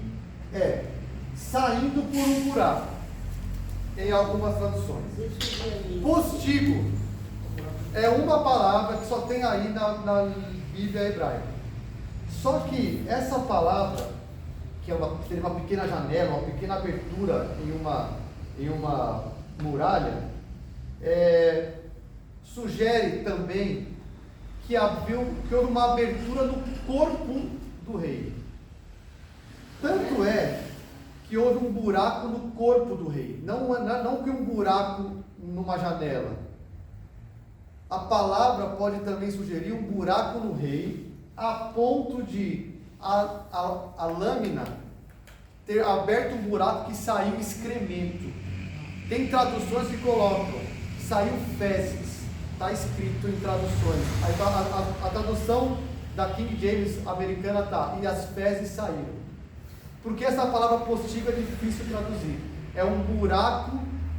saindo por um buraco, em algumas traduções. Postíbulo é uma palavra que só tem aí na Bíblia hebraica. Só que essa palavra, que seria uma pequena janela, uma pequena abertura em uma muralha, sugere também que houve uma abertura no corpo do rei. Tanto é que houve um buraco no corpo do rei, não que um buraco numa janela. A palavra pode também sugerir um buraco no rei, a ponto de a lâmina ter aberto um buraco que saiu excremento. Tem traduções que colocam saiu fezes, está escrito em traduções. A tradução da King James americana está, e as fezes saíram. Porque essa palavra postíbulo é difícil traduzir. É um buraco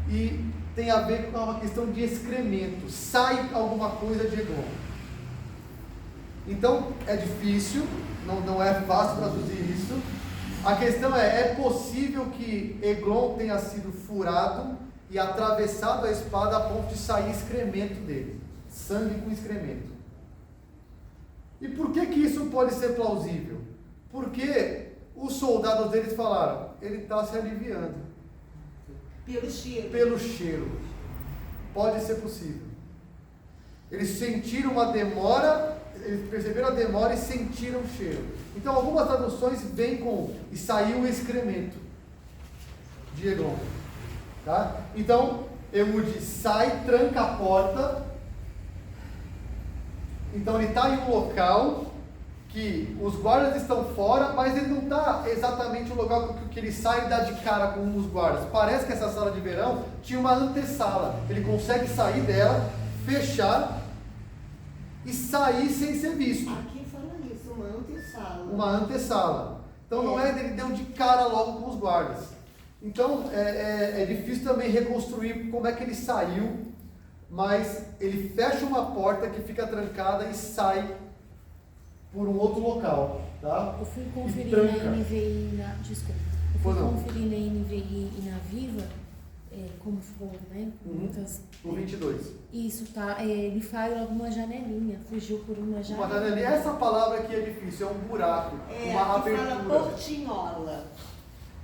e tem a ver com uma questão de excremento. Sai alguma coisa de Eglon. Então, é difícil, não é fácil traduzir isso. A questão é possível que Eglon tenha sido furado e atravessado a espada a ponto de sair excremento dele, sangue com excremento. E por que isso pode ser plausível? Porque os soldados deles falaram, ele está se aliviando. Pelo cheiro. Pode ser possível. Eles sentiram uma demora, eles perceberam a demora e sentiram o cheiro. Então algumas traduções vêm com, e saiu o excremento de Eglon. Tá? Então, Eude sai, tranca a porta. Então ele está em um local que os guardas estão fora, mas ele não está exatamente no local que ele sai e dá de cara com os guardas. Parece que essa sala de verão tinha uma antessala. Ele consegue sair dela, fechar sair sem ser visto. Aqui fala isso, uma antessala. Uma antessala. Então não é ele deu de cara logo com os guardas. Então é difícil também reconstruir como é que ele saiu, mas ele fecha uma porta que fica trancada e sai por um outro local, tá? Eu fui E conferir tranca. na NVI, desculpa, eu fui Pois não. conferir na NVI e na Viva, como ficou, né? Muitas, O 22. isso, tá? Ele faz alguma janelinha, fugiu por uma Uma janelinha. janelinha. Essa palavra aqui é difícil, é um buraco, uma Aqui fala abertura. portinhola.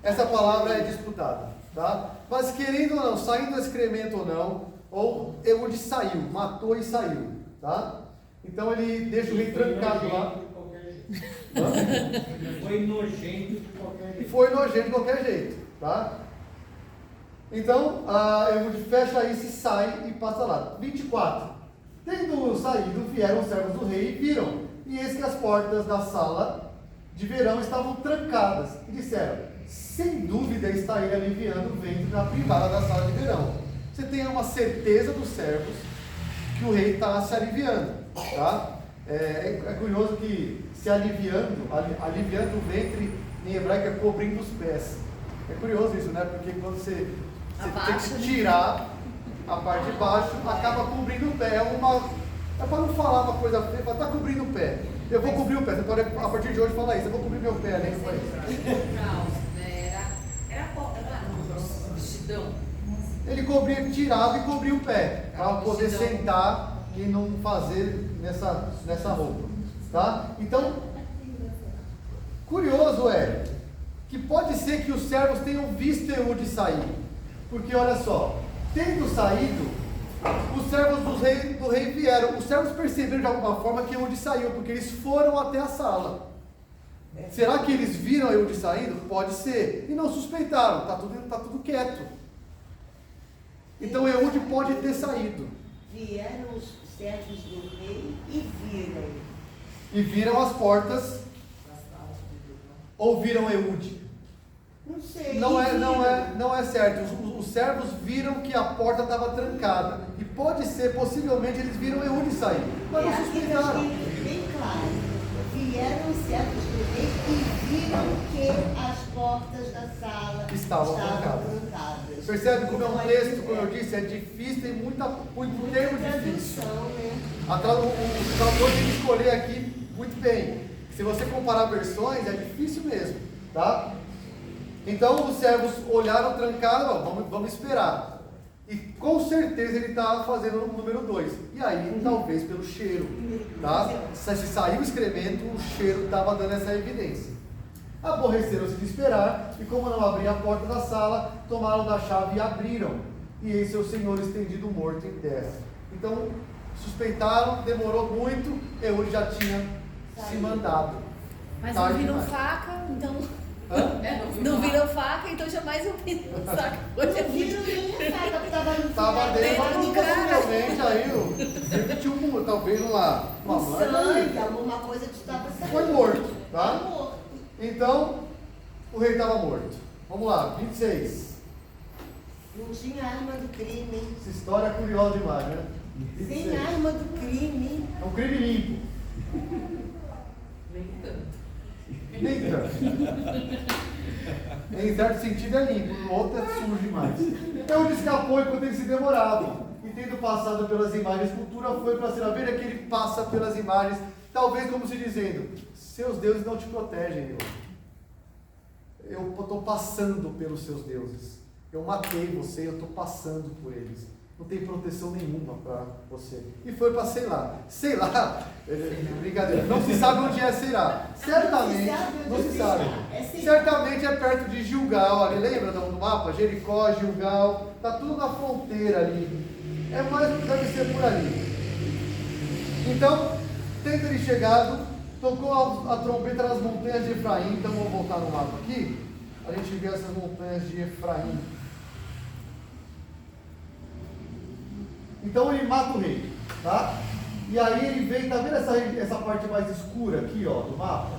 Essa palavra é disputada, tá? Mas querendo ou não, saindo do excremento ou não, ou Eude saiu, matou e saiu, tá? Então ele deixa o rei trancado lá. Foi nojento de qualquer E jeito. foi nojento de qualquer jeito, tá? Então, Eude fecha isso e sai e passa lá. 24. Tendo saído, vieram os servos do rei e viram. E eis que as portas da sala de verão estavam trancadas. E disseram, sem dúvida está ele aliviando o ventre na privada da sala de verão. Você tem uma certeza dos servos que o rei está se aliviando, tá? É curioso que se aliviando o ventre em hebraico é cobrindo os pés. É curioso isso, né? Porque quando você tem que tirar a parte de baixo, acaba cobrindo o pé. É para não falar uma coisa feia, está cobrindo o pé. Eu vou cobrir o pé. Você pode, a partir de hoje, falar isso. Eu vou cobrir meu pé, né? Era vestidão. Ele tirava e cobria o pé, para poder sentar e não fazer nessa roupa, tá? Então, curioso é que pode ser que os servos tenham visto Eude sair, porque olha só, tendo saído, os servos do rei vieram, os servos perceberam de alguma forma que Eude saiu, porque eles foram até a sala. Será que eles viram Eude saindo? Pode ser, e não suspeitaram, tá tudo quieto. Então Eude pode ter saído. Vieram os servos do rei e viram. E viram as portas, ou viram Eude? Não sei. Não é certo. Os servos viram que a porta estava trancada. E pode ser, possivelmente, eles viram Eude sair. Mas não Aqui está suspeitaram. escrito bem claro. Vieram os servos do rei e viram que as portas da sala Estavam trancadas. Percebe como é um texto, como eu disse, é difícil, tem muito termo difícil. Né? O tradutor tem que escolher aqui muito bem. Se você comparar versões, é difícil mesmo, tá? Então os servos olharam trancado, vamos esperar. E com certeza ele está fazendo o número 2. E aí, talvez pelo cheiro, tá? Se saiu o excremento, o cheiro estava dando essa evidência. Aborreceram-se de esperar, e como não abriam a porta da sala, tomaram da chave e abriram. E eis seu senhor estendido morto em terra. Então, suspeitaram, demorou muito, Eude já tinha se mandado. Mas Tarde não viram demais. faca, então. Hã? Não viram faca, então jamais eu vi faca. Não viram nem a faca que estava no Estava dentro, dentro mas do cara. possivelmente aí repetiu talvez uma sangue, alguma coisa que estava saindo. Foi morto, tá? Foi morto. Então, o rei estava morto. Vamos lá, 26. Não tinha arma do crime. Essa história é curiosa demais, né? Sem 26. arma do crime. É um crime limpo. Nem tanto. Nem tanto. Em certo sentido é limpo, no outro é sujo demais. Então ele escapou enquanto eles se demoravam. E tendo passado pelas imagens, cultura foi para ser a ver que ele passa pelas imagens, talvez como se dizendo, seus deuses não te protegem, eu estou passando pelos seus deuses. Eu matei você, eu estou passando por eles. Não tem proteção nenhuma para você. E foi para sei lá, brincadeira, não se sabe onde é Seirá. Certamente, não se sabe. Certamente é perto de Gilgal, ali, lembra do mapa? Jericó, Gilgal, está tudo na fronteira ali. É mais, deve ser por ali. Então, tendo ele chegado, tocou a trombeta nas montanhas de Efraim. Então vamos voltar no mapa aqui. A gente vê essas montanhas de Efraim. Então ele mata o rei, tá? E aí ele vem, tá vendo essa parte mais escura aqui, ó, do mapa?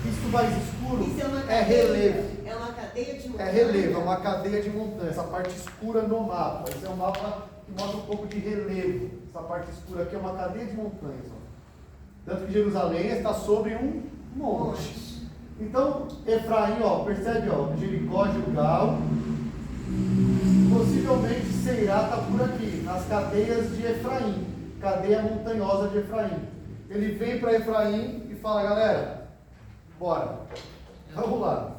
Isso mais escuro Isso é uma é cadeia. relevo. É uma cadeia de montanha. É relevo, é uma cadeia de montanha, essa parte escura no mapa. Esse é um mapa que mostra um pouco de relevo. Essa parte escura aqui é uma cadeia de montanhas, ó. Tanto que Jerusalém está sobre um monte. Então, Efraim, ó, percebe, ó, Jericó, Gilgal, possivelmente Seirá está por aqui, nas cadeias de Efraim, cadeia montanhosa de Efraim. Ele vem para Efraim e fala, galera, bora, vamos lá.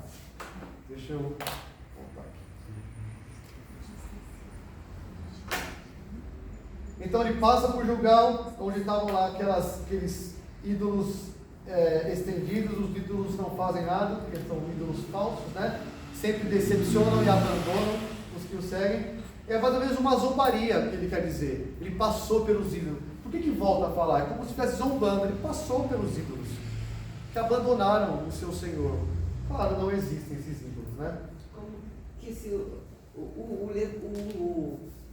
Deixa eu voltar aqui. Então ele passa por Gilgal, onde estavam lá aqueles ídolos estendidos. Os ídolos não fazem nada, porque são ídolos falsos, né? Sempre decepcionam e abandonam os que o seguem. É mais ou menos uma zombaria que ele quer dizer. Ele passou pelos ídolos. Por que volta a falar? É como se estivesse zombando. Ele passou pelos ídolos que abandonaram o seu Senhor. Claro, não existem esses ídolos, né? Como que se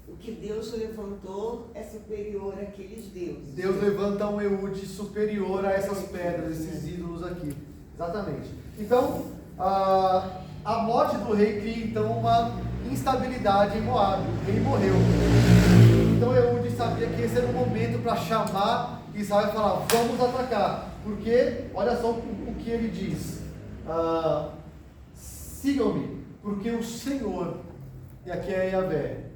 o que Deus levantou é superior àqueles deuses. Deus levanta um Eude superior a essas pedras, esses ídolos aqui. Exatamente. Então, a morte do rei cria então uma instabilidade em Moabe. O rei morreu. Então Eude sabia que esse era o momento para chamar Israel e falar, vamos atacar. Porque, olha só o que ele diz. Sigam-me, porque o Senhor, e aqui é Yahvé,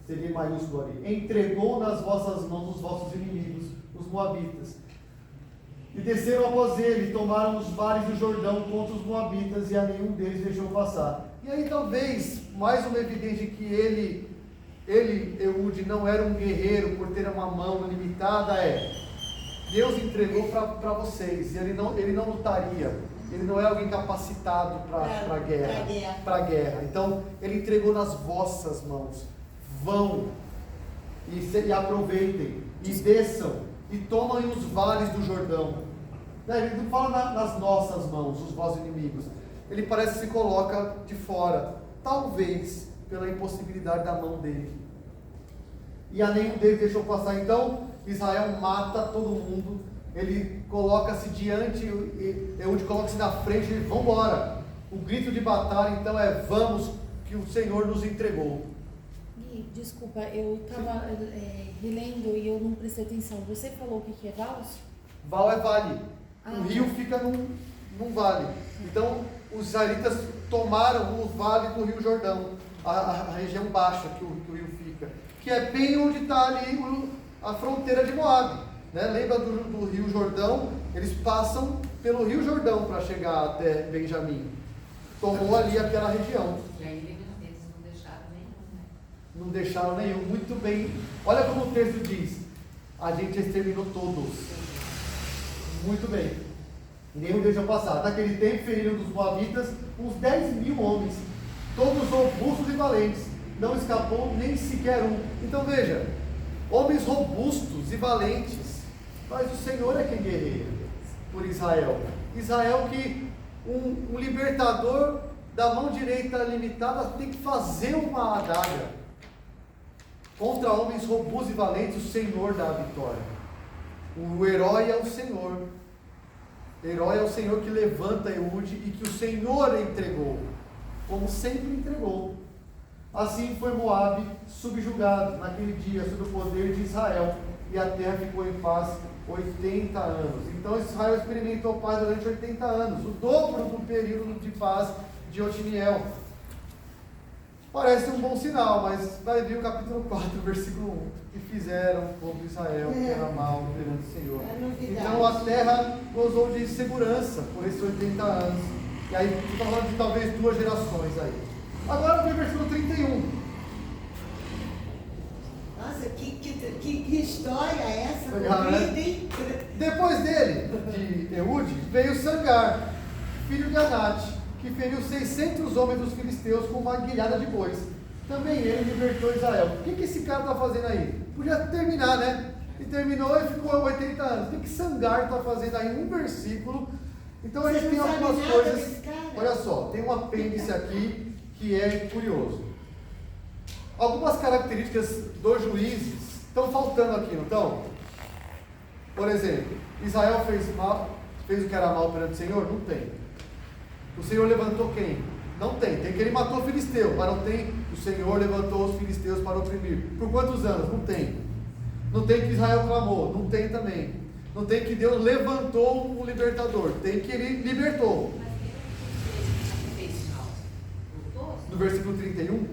seria maiúsculo ali, entregou nas vossas mãos os vossos inimigos, os moabitas. E desceram após ele, tomaram os vales do Jordão contra os moabitas, e a nenhum deles deixou passar. E aí talvez, mais uma evidência que ele, Eude, não era um guerreiro por ter uma mão limitada, Deus entregou para vocês, e ele não lutaria, ele não é alguém capacitado para a guerra. Então, ele entregou nas vossas mãos. Vão e aproveitem, e desçam, e tomem os vales do Jordão. Ele não fala nas nossas mãos, os vossos inimigos. Ele parece que se coloca de fora, talvez pela impossibilidade da mão dele. E a nenhum deles deixou passar. Então Israel mata todo mundo. Ele coloca-se diante, Eude coloca-se na frente, e vamos embora. O grito de batalha então é: vamos, que o Senhor nos entregou. Gui, desculpa, eu estava relendo e eu não prestei atenção. Você falou o que é Vals? Val é vale. O rio fica num vale. Então os israelitas tomaram o vale do Rio Jordão, a região baixa que o rio fica, que é bem onde está ali a fronteira de Moabe, né? Lembra do Rio Jordão? Eles passam pelo Rio Jordão para chegar até Benjamim. Tomou ali aquela região. E aí eles não deixaram nenhum, né? Não deixaram nenhum. Muito bem. Olha como o texto diz: a gente exterminou todos. Muito bem. Nenhum deixou passar. Naquele tempo feriram dos moabitas uns 10.000 homens, todos robustos e valentes. Não escapou nem sequer um. Então veja, homens robustos e valentes, mas o Senhor é quem guerreia por Israel. Israel que um libertador da mão direita limitada tem que fazer uma adaga. Contra homens robustos e valentes, o Senhor dá a vitória. O herói é o Senhor. O herói é o Senhor que levanta Eude e que o Senhor entregou, como sempre entregou. Assim foi Moabe subjugado naquele dia sob o poder de Israel, e a terra ficou em paz 80 anos. Então Israel experimentou paz durante 80 anos, o dobro do período de paz de Otiniel. Parece um bom sinal, mas vai vir o capítulo 4, versículo 1, que fizeram o povo de Israel que era mal perante o Senhor. Então a terra gozou de segurança por esses 80 anos. E aí você está falando de talvez 2 gerações aí. Agora vem o versículo 31. Nossa, que história é essa? Depois dele, de Eude, veio Sangar, filho de Anate, que feriu 600 homens dos filisteus com uma guilhada de bois. Também ele libertou Israel. O que esse cara está fazendo aí? Podia terminar, né? E terminou e ficou 80 anos. O que Sangar está fazendo aí? Um versículo. Então a gente tem algumas coisas. Olha só, tem um apêndice aqui que é curioso. Algumas características dos juízes estão faltando aqui, não estão? Por exemplo, Israel fez o que era mal perante o Senhor? Não tem. O Senhor levantou quem? Não tem. Tem que ele matou o filisteu, mas não tem. O Senhor levantou os filisteus para oprimir. Por quantos anos? Não tem. Não tem que Israel clamou? Não tem também. Não tem que Deus levantou um libertador, tem que ele libertou. No versículo 31,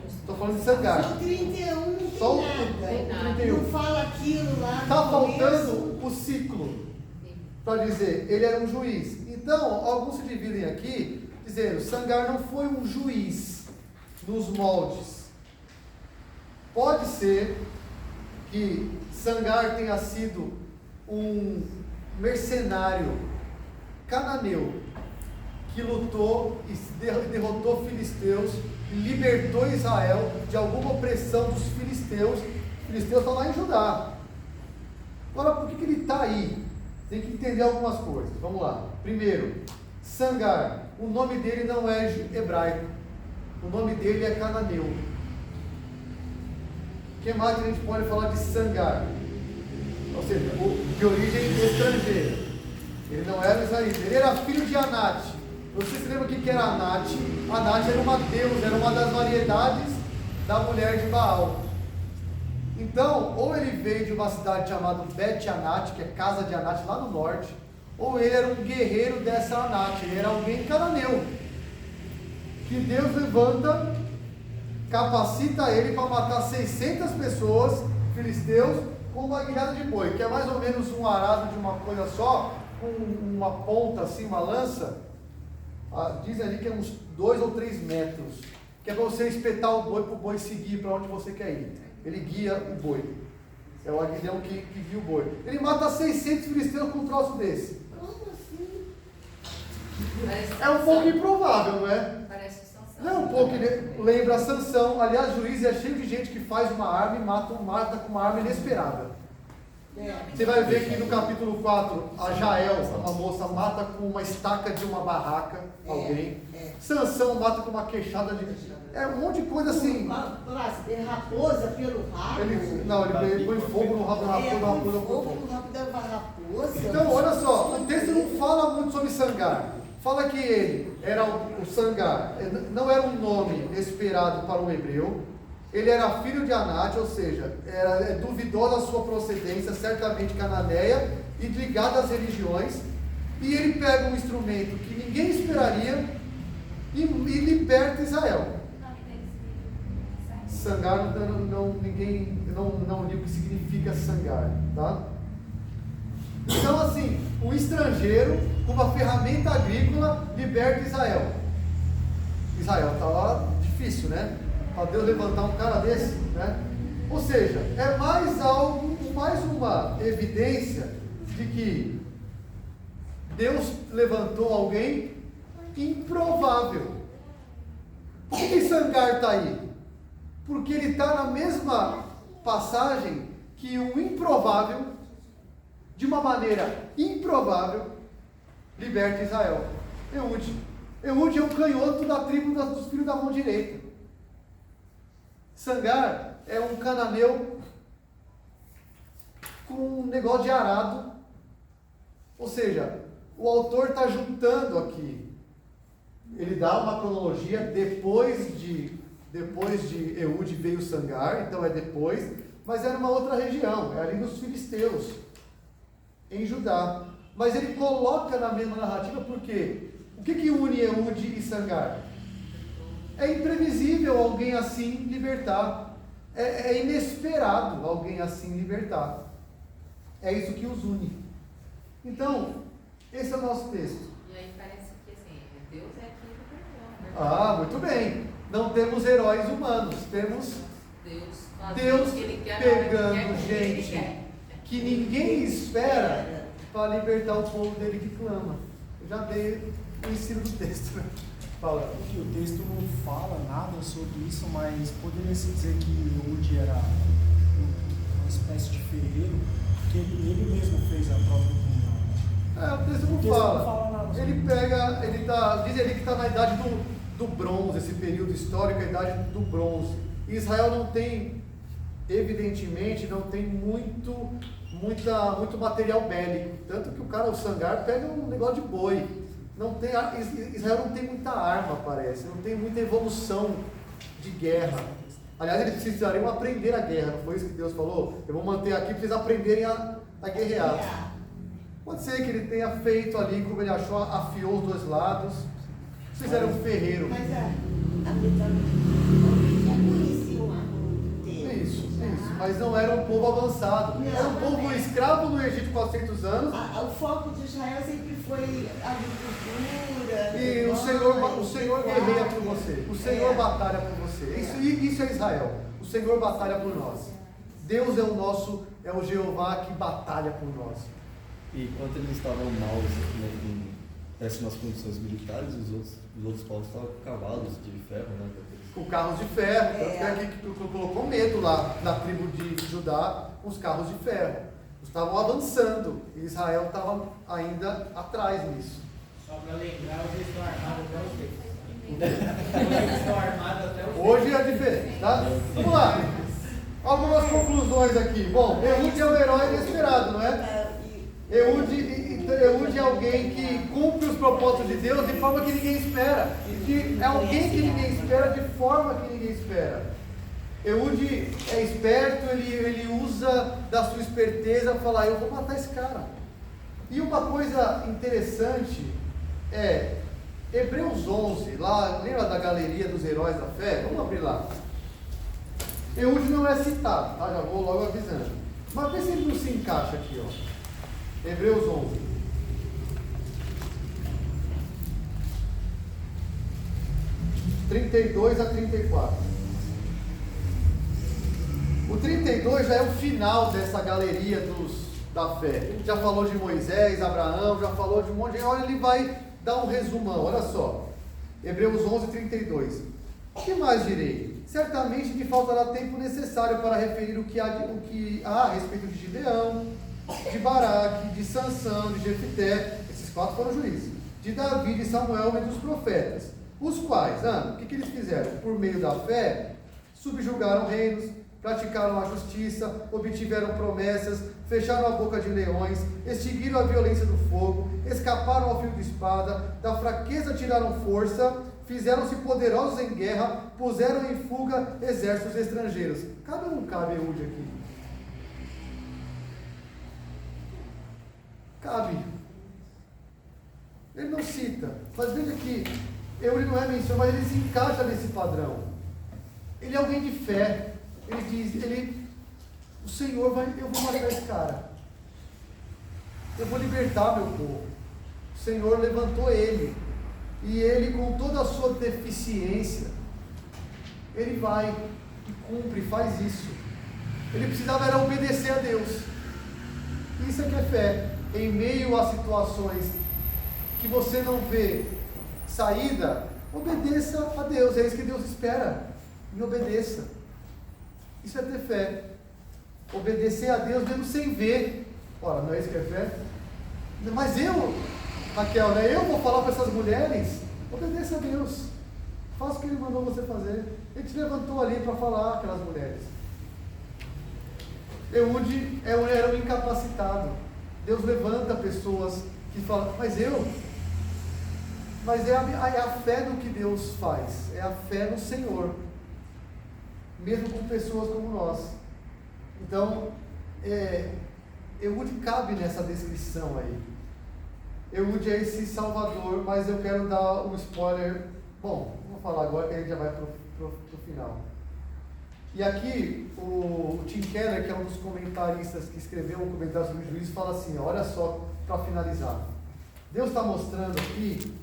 estou falando de Sangar. No 31 não tem Só o nada. 31. Não fala aquilo lá. Está no faltando começo. o ciclo para dizer, ele era um juiz. Então, alguns se dividem aqui, dizendo, Sangar não foi um juiz nos moldes. Pode ser que Sangar tenha sido um mercenário cananeu que lutou e derrotou filisteus e libertou Israel de alguma opressão dos filisteus. Os filisteus estão lá em Judá. Agora, por que ele está aí? Tem que entender algumas coisas. Vamos lá. Primeiro, Sangar, o nome dele não é hebraico, o nome dele é cananeu. O que mais que a gente pode falar de Sangar? Ou seja, de origem estrangeira. Ele não era israelita, ele era filho de Anat. Você se lembra o que era Anat? Anat era uma deusa, era uma das variedades da mulher de Baal. Então, ou ele veio de uma cidade chamada Bet-Anat, que é casa de Anat lá no norte, ou ele era um guerreiro dessa Anat, ele era alguém cananeu, que Deus levanta, capacita ele para matar 600 pessoas, filisteus, com uma guilhada de boi, que é mais ou menos um arado de uma coisa só, com uma ponta assim, uma lança, diz ali que é uns 2 ou 3 metros, que é para você espetar o boi, para o boi seguir para onde você quer ir. Ele guia o boi. É o aguilhão que guia o boi. Ele mata 600 filisteus com um troço desse. Como assim? É um pouco improvável, não é? Parece Sansão. Não é um pouco, lembra Sansão. Aliás, Juízes é cheio de gente que faz uma arma e mata com uma arma inesperada. Você vai ver que no capítulo 4, a Jael, uma moça, mata com uma estaca de uma barraca alguém. Sansão mata com uma queixada de... É um monte de coisa assim. Raposa pelo rabo. Ele põe fogo no rabo da raposa. Põe fogo no rabo da raposa. Então, olha só, o texto não fala muito sobre Sangar. Fala que ele era o Sangar, não era um nome esperado para um hebreu. Ele era filho de Anat, ou seja, é duvidosa a sua procedência, certamente cananeia e ligada às religiões. E ele pega um instrumento que ninguém esperaria e liberta Israel. Sangar, ninguém não li o que significa Sangar, tá? Então, assim, um estrangeiro com uma ferramenta agrícola liberta Israel. Israel estava difícil, né? Para Deus levantar um cara desse, né? Ou seja, é mais uma evidência de que Deus levantou alguém improvável. Por que Sangar está aí? Porque ele está na mesma passagem que um improvável, de uma maneira improvável, liberta Israel. Eude. Eude é um canhoto da tribo dos filhos da mão direita. Sangar é um cananeu com um negócio de arado. Ou seja, o autor está juntando aqui. Ele dá uma cronologia depois de Eude veio Sangar, então é depois, mas era uma outra região, é ali dos filisteus, em Judá. Mas ele coloca na mesma narrativa porque o que une Eude e Sangar? É imprevisível alguém assim libertar, é inesperado alguém assim libertar. É isso que os une. Então, esse é o nosso texto. E aí parece que assim, Deus é aquilo que perdoa. Ah, muito bem. Não temos heróis humanos, temos Deus pegando gente que ninguém espera para libertar o povo dele que clama. Eu já dei o ensino do texto. Fala. Porque o texto não fala nada sobre isso, mas poderia-se dizer que Eude era uma espécie de ferreiro, que ele mesmo fez a própria comunhão. O texto não fala. Ele pega, diz ali que está na idade do bronze, esse período histórico, a idade do bronze. Israel não tem, evidentemente, não tem muito material bélico. Tanto que o Sangar, pega um negócio de boi. Israel não tem muita arma, parece. Não tem muita evolução de guerra. Aliás, eles precisariam aprender a guerra. Não foi isso que Deus falou? Eu vou manter aqui para vocês aprenderem a guerrear. Pode ser que ele tenha feito ali, como ele achou, afiou os dois lados. Vocês eram um ferreiro. Mas a pessoa conhecia o arco de Deus. Isso. Mas não era um povo avançado. Não, Era um povo não é. escravo no Egito 400 anos. O foco de Israel sempre foi a agricultura. E o Senhor guerreia por você. O Senhor batalha por você. Isso é Israel. O Senhor batalha por nós. Deus é o Jeová que batalha por nós. E enquanto eles estavam mal, em péssimas condições militares, os outros povos estavam com cavalos de ferro, né? Com carros de ferro, tanto é que colocou medo lá na tribo de Judá, os carros de ferro. Estavam avançando, e Israel estava ainda atrás nisso. Só para lembrar, hoje eles estão armados até os dedos. Hoje eles estão armados até os dedos. Hoje é diferente, tá? Vamos lá. Algumas conclusões aqui. Bom, Ehud é um herói inesperado, não é? Ehud é alguém que cumpre os propósitos de Deus de forma que ninguém espera. É alguém que ninguém espera de forma que ninguém espera. Ehud é esperto, ele usa da sua esperteza para falar, eu vou matar esse cara. E uma coisa interessante é, Hebreus 11, lá, lembra da galeria dos heróis da fé? Vamos abrir lá. Ehud não é citado, tá? Já vou logo avisando. Mas vê se ele não se encaixa aqui, ó. Hebreus 11. (32 a 34). O 32 já é o final dessa galeria da fé. A gente já falou de Moisés, Abraão, já falou de um monte de gente. Olha, ele vai dar um resumão, olha só. Hebreus 11, 32. O que mais direi? Certamente me faltará tempo necessário para referir o que há a respeito de Gideão, de Baraque, de Sansão, de Jefité, esses 4 foram juízes, de Davi, de Samuel e dos profetas, os quais, o que eles fizeram? Por meio da fé, subjugaram reinos, praticaram a justiça, obtiveram promessas, fecharam a boca de leões, extinguiram a violência do fogo, escaparam ao fio de espada, da fraqueza tiraram força, fizeram-se poderosos em guerra, puseram em fuga exércitos estrangeiros. Cabe ou não cabe Ehud aqui? Cabe. Ele não cita, mas veja que ele não é mencionado, mas ele se encaixa nesse padrão. Ele é alguém de fé. Ele diz, o Senhor eu vou matar esse cara. Eu vou libertar meu povo. O Senhor levantou ele. E ele, com toda a sua deficiência, ele vai e cumpre, faz isso. Ele precisava era obedecer a Deus. Isso é que é fé. Em meio a situações que você não vê saída, obedeça a Deus. É isso que Deus espera. Me obedeça. Isso é ter fé. Obedecer a Deus mesmo sem ver. Ora, não é isso que é fé? Mas Raquel, né? Eu vou falar para essas mulheres, obedeça a Deus. Faça o que Ele mandou você fazer. Ele te levantou ali para falar aquelas mulheres. Ehud era um incapacitado. Deus levanta pessoas que falam, mas é a fé no que Deus faz, é a fé no Senhor, mesmo com pessoas como nós. Então, Ehud cabe nessa descrição aí. Ehud é esse salvador, mas eu quero dar um spoiler. Bom, vou falar agora que a gente já vai pro final. E aqui, o Tim Keller, que é um dos comentaristas que escreveu um comentário sobre o juízo, fala assim, olha só, para finalizar. Deus está mostrando aqui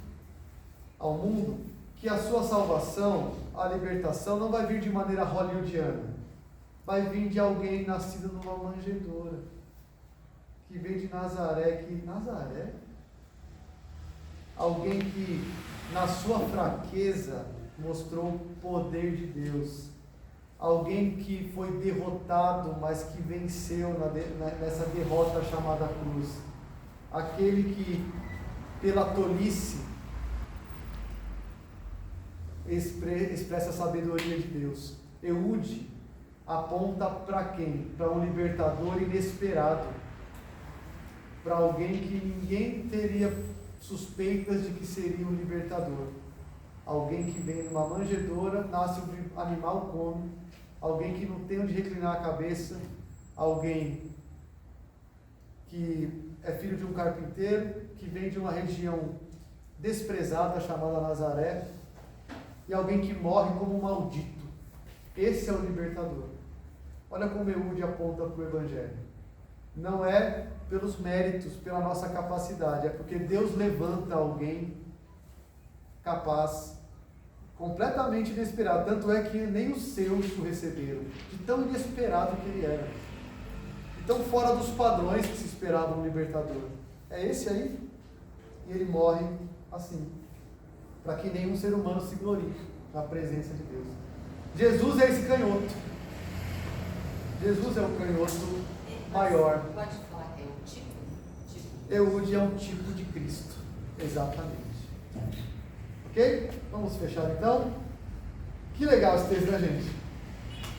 ao mundo que a sua salvação, a libertação, não vai vir de maneira hollywoodiana. Vai vir de alguém nascido numa manjedoura, que vem de Nazaré. Nazaré? Alguém que, na sua fraqueza, mostrou o poder de Deus. Alguém que foi derrotado, mas que venceu nessa derrota chamada cruz. Aquele que, pela tolice, expressa a sabedoria de Deus. Ehud aponta para quem? Para um libertador inesperado. Para alguém que ninguém teria suspeitas de que seria um libertador. Alguém que vem numa manjedoura, nasce um animal come. Alguém que não tem onde reclinar a cabeça, alguém que é filho de um carpinteiro, que vem de uma região desprezada chamada Nazaré, e alguém que morre como um maldito. Esse é o libertador. Olha como Eude aponta para o Evangelho. Não é pelos méritos, pela nossa capacidade, é porque Deus levanta alguém capaz, completamente inesperado. Tanto é que nem os seus o receberam, de tão inesperado que ele era, de tão fora dos padrões que se esperava um libertador. É esse aí, e ele morre assim, para que nenhum ser humano se glorie na presença de Deus. Jesus é esse canhoto. Jesus é o canhoto maior. Pode falar que é o tipo? Eude é um tipo de Cristo. Exatamente. Ok? Vamos fechar então? Que legal esse texto, né, gente?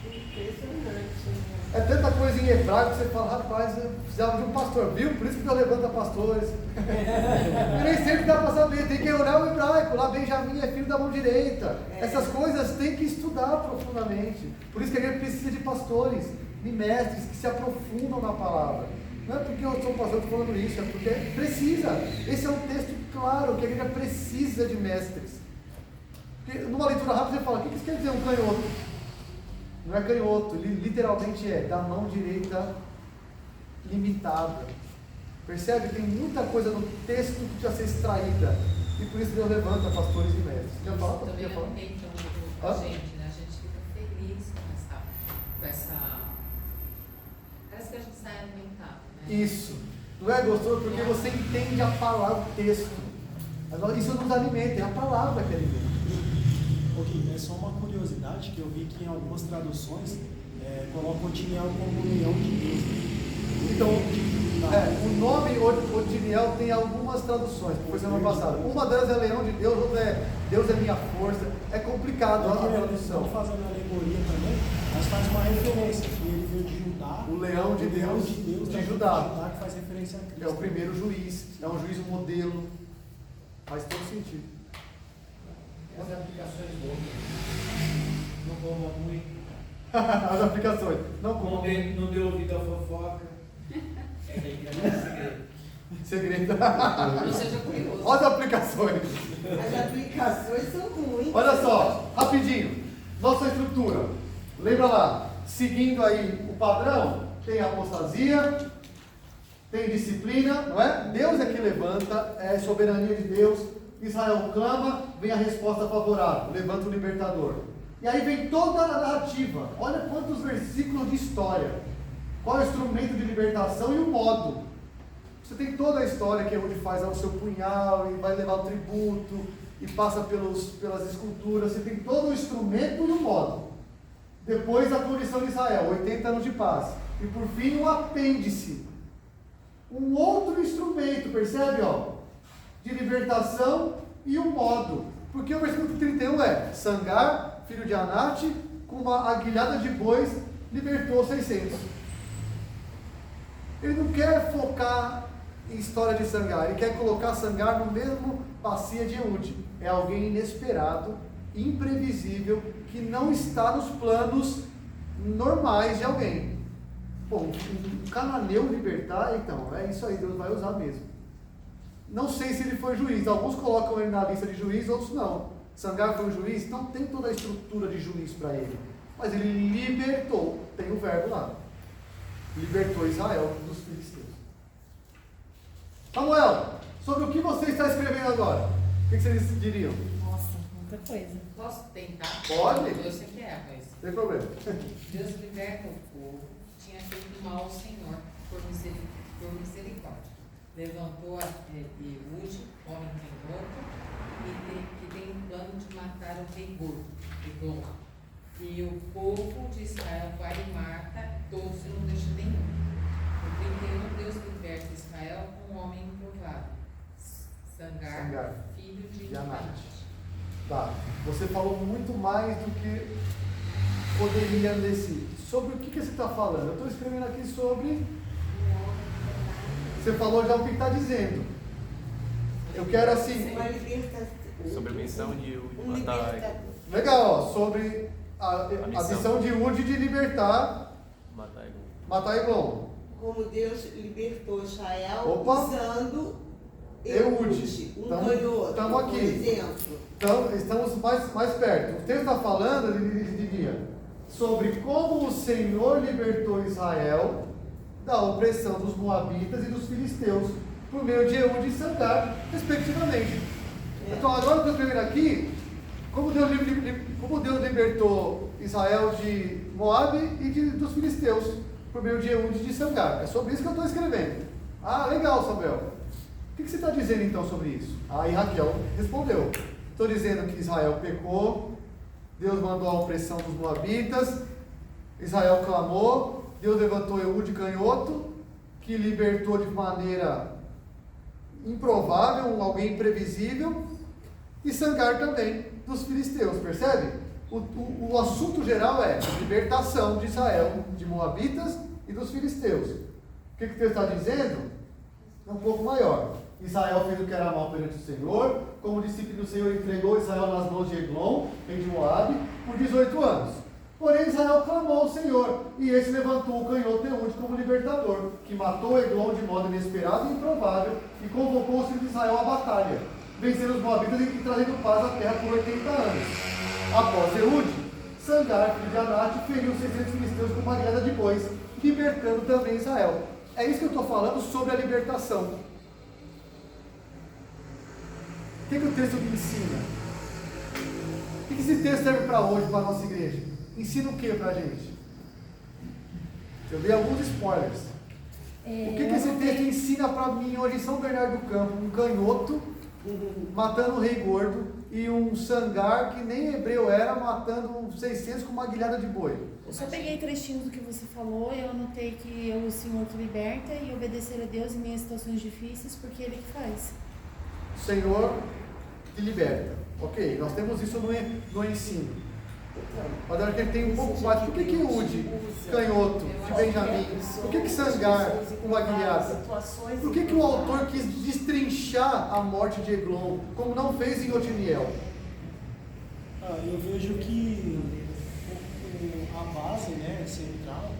Impressionante. É tanta coisa em hebraico que você fala, rapaz, eu precisava de um pastor, viu? Por isso que Deus levanta pastores. E nem sempre dá para saber, tem que olhar o hebraico. Lá Benjamim é filho da mão direita. Essas coisas tem que estudar profundamente. Por isso que a gente precisa de pastores, de mestres que se aprofundam na palavra. Não é porque eu sou pastor, estou falando isso, é porque precisa. Esse é um texto claro, que a igreja precisa de mestres. Porque numa leitura rápida você fala, o que isso quer dizer um canhoto? Não é canhoto, ele literalmente é da mão direita limitada. Percebe? Tem muita coisa no texto que precisa ser extraída. E por isso Deus levanta pastores e mestres. Quer falar? Também Quer falar? aumenta a gente, né? A gente fica feliz com essa... Parece que a gente sai alimentado, né? Isso. Não é gostoso porque você entende a palavra, o texto. Isso nos alimenta, é a palavra que alimenta. Ok, é só uma curiosidade que eu vi que em algumas traduções colocam Otiniel como leão de Deus. Então, o nome Otiniel tem algumas traduções, foi semana passada. Uma delas é leão de Deus, outra é Deus é minha força. É complicado a tradução. Estão fazendo alegoria também, mas faz uma referência, que ele veio de Judá. O leão de Deus de Judá, que faz referência a Cristo. é o primeiro juiz, é um juízo modelo. Faz todo sentido. As aplicações boas. Não coma muito. As aplicações. Não como. Não dê ouvido à fofoca. É que é segredo. Segredo. Não seja curioso. Olha as aplicações. As aplicações são ruins. Olha só, rapidinho. Nossa estrutura. Lembra lá, seguindo aí o padrão, tem apostasia, tem disciplina, não é? Deus é que levanta, é soberania de Deus. Israel clama, vem a resposta favorável, levanta o libertador. E aí vem toda a narrativa. Olha quantos versículos de história. Qual é o instrumento de libertação e o modo. Você tem toda a história que é onde faz o seu punhal e vai levar o tributo e passa pelas esculturas. Você tem todo o instrumento e o modo. Depois a punição de Israel, 80 anos de paz. E por fim o apêndice. Um outro instrumento, percebe? De libertação e o modo. Porque o versículo 31 é: Sangar, filho de Anate, com uma aguilhada de bois, libertou 600. Ele não quer focar em história de Sangar, ele quer colocar Sangar no mesmo bacia de Eude. É alguém inesperado, imprevisível, que não está nos planos normais de alguém. Bom, um cananeu libertar, então, é isso aí, Deus vai usar mesmo. Não sei se ele foi juiz, alguns colocam ele na lista de juiz, outros não. Sangar foi um juiz, não tem toda a estrutura de juiz para ele. Mas ele libertou, tem o verbo lá. Libertou Israel dos filisteus. Samuel, sobre o que você está escrevendo agora? O que vocês diriam? Nossa, muita coisa. Posso tentar? Pode. Eu sei que é, mas Sem problema. Deus liberta o povo, tinha feito mal ao Senhor por misericórdia. Levantou Eude, homem canhoto, que tem um plano de matar o rei gordo, Eglon. E o povo de Israel vai e mata todos e não deixa nenhum. No 31, Deus liberta Israel com um homem improvável, Sangar, filho de Anate. Tá, você falou muito mais do que poderia nesse. Sobre o que você está falando? Eu estou escrevendo aqui sobre. Você falou já o que está dizendo. Eu quero assim. Uma libertação. Sobre a missão de libertador. Legal, sobre a missão de Eude de libertar. Matar Eglon. Matar Eglon. como Deus libertou Israel Opa. usando Eude. um canhoto, Estamos por aqui. exemplo. Então, estamos mais perto. O texto está falando, ele diria, sobre como o Senhor libertou Israel da opressão dos Moabitas e dos Filisteus, por meio de Eude e Sangar, respectivamente. Então, agora que eu estou vendo aqui, como Deus libertou Israel de Moabe e dos Filisteus, por meio de Eude e de Sangar. É sobre isso que eu estou escrevendo. Ah, legal, Samuel. O que você está dizendo então sobre isso? Aí Raquel respondeu. Estou dizendo que Israel pecou, Deus mandou a opressão dos Moabitas, Israel clamou, Deus levantou Eude canhoto, que libertou de maneira improvável, alguém imprevisível, e Sangar também, dos filisteus, percebe? O assunto geral é libertação de Israel, de Moabitas e dos filisteus. O que o texto está dizendo? É um pouco maior. Israel fez o que era mal perante o Senhor, como discípulo do Senhor entregou Israel nas mãos de Eglon, rei de Moabe, por 18 anos. Porém Israel clamou ao Senhor, e esse levantou o canhoto Eude como libertador, que matou Eglon de modo inesperado e improvável, e convocou os filhos de Israel à batalha, vencendo os Moabitas e trazendo paz à terra por 80 anos. Após Eude, Sangar, filho de Anate, feriu 600 filisteus com uma guilhada de bois, libertando também Israel. É isso que eu estou falando sobre a libertação. O que o texto me ensina? O que esse texto serve para hoje, para a nossa igreja? Ensina o que para a gente? Eu dei alguns spoilers. O que esse texto ensina para mim hoje em São Bernardo do Campo? Um canhoto matando um rei gordo e um Sangar que nem hebreu era, matando 600 com uma guilhada de boi. Eu só peguei trechinhos do que você falou, eu anotei que o Senhor te liberta e obedecer a Deus em minhas situações difíceis, porque Ele que faz. O Senhor te liberta. Ok, nós temos isso no ensino. Agora que ele tem um pouco mais. Por que Eude, canhoto, de Benjamim? Por que Sangar, uma guilhada? Por que o autor quis destrinchar a morte de Eglon, como não fez em Otiniel? Eu vejo que a base, né, central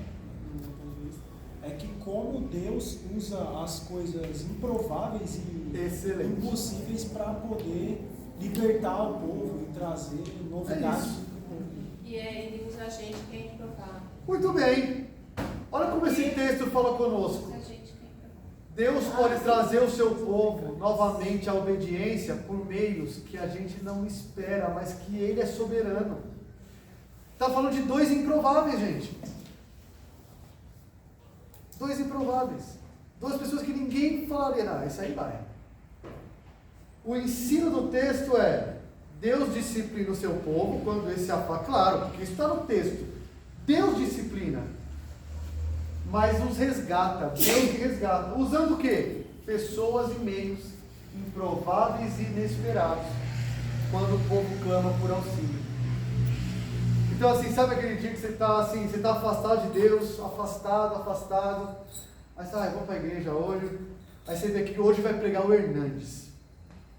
é que como Deus usa as coisas improváveis e impossíveis para poder libertar o povo e trazer novidades. E ele usa a gente que é improvável. Muito bem. Olha como esse texto fala conosco. Deus pode trazer o seu povo novamente à obediência por meios que a gente não espera, mas que Ele é soberano. Está falando de dois improváveis, gente. Dois improváveis. Duas pessoas que ninguém falaria, não, isso aí vai. O ensino do texto é: Deus disciplina o seu povo quando esse afasta. Claro, porque isso está no texto. Deus disciplina, mas os resgata. Deus resgata. Usando o quê? Pessoas e meios improváveis e inesperados, quando o povo clama por auxílio. Então, assim, sabe aquele dia que você está assim, você está afastado de Deus, afastado. Aí você vamos para a igreja hoje. Aí você vê que hoje vai pregar o Hernandes.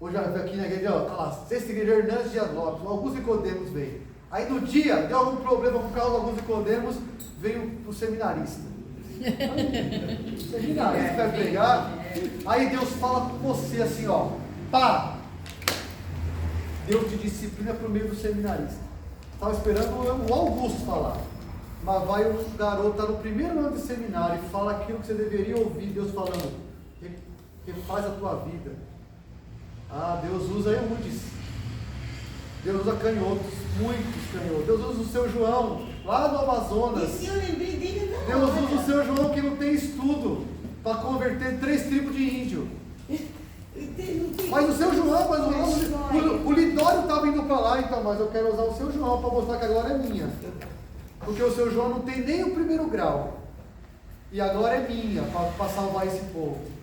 Hoje aqui na igreja, ó, tá lá, sexta igreja Hernandes Dias Lopes, o Augusto Nicodemos veio. Aí no dia, deu algum problema com o carro do Augusto Nicodemos, veio o seminarista. O seminarista vai pregar, aí Deus fala com você assim, ó, pá! Deus te disciplina por meio do seminarista. Estava esperando o Augusto falar. Mas vai um garoto, está no primeiro ano de seminário e fala aquilo que você deveria ouvir, Deus falando, refaz a tua vida. Ah, Deus usa Eudes. Deus usa canhotos, muitos canhotos. Deus usa o seu João, lá no Amazonas. Esse eu lembrei dele na Deus hora. usa o seu João que não tem estudo, para converter 3 tribos de índio. Mas o seu João, o Lidório estava indo para lá, então, mas eu quero usar o seu João para mostrar que a glória é minha. Porque o seu João não tem nem o primeiro grau. E a glória é minha para salvar esse povo.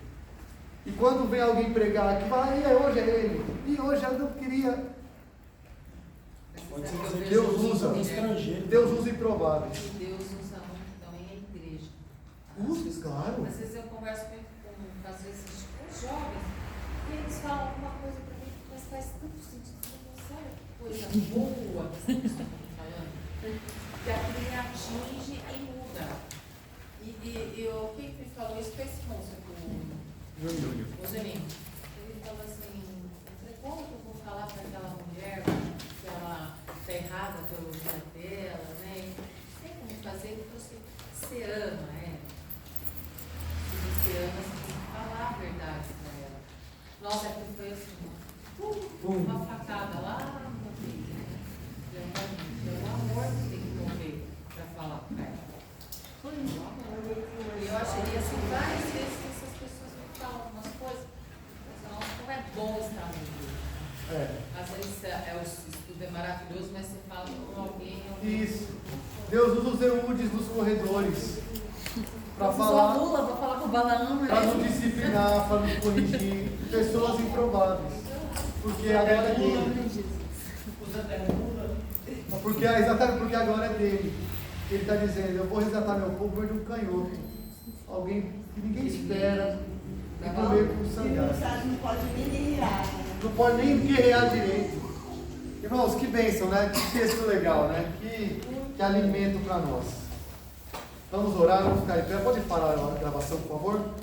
E quando vem alguém pregar aqui, fala, hoje é ele. E hoje eu não queria. Deus usa improváveis. Deus usa muito também a igreja. Usa, claro. Às vezes eu converso com às vezes, os jovens, e eles falam alguma coisa para mim, mas faz tanto sentido. Sabe coisa boa que vocês estão falando? Que aquilo me atinge e muda. E o que falou isso foi esse moço aqui, o Juninho. Ele falou assim, eu falei, como que eu vou falar para aquela mulher que ela está errada pelo dia dela, né? Não sei como fazer, ele falou assim, você ama ela. Se você ama, você tem que falar a verdade para ela. Nossa, aquilo foi assim, uma facada lá no peito, né? É um amor que tem que morrer para falar para ela. E eu achei assim, várias vezes que essas pessoas me falam algumas coisas, nossa, como é bom estar no Deus. Às vezes o estudo é maravilhoso, mas você fala com alguém. Isso. Deus usa os eudes nos corredores para falar. Lula, vou falar com o Balaão, Para nos disciplinar, para nos corrigir. Pessoas improváveis. Porque a glória é dele. Exatamente porque a glória é dele. Ele está dizendo, eu vou resgatar meu povo de um canhoto. Alguém que ninguém espera. E comer com sangue. Não pode nem guerrear. Não pode nem guerrear direito. Irmãos, que bênção, né? Que texto legal, né? Que alimento para nós. Vamos orar, vamos ficar em pé. Pode parar a gravação, por favor?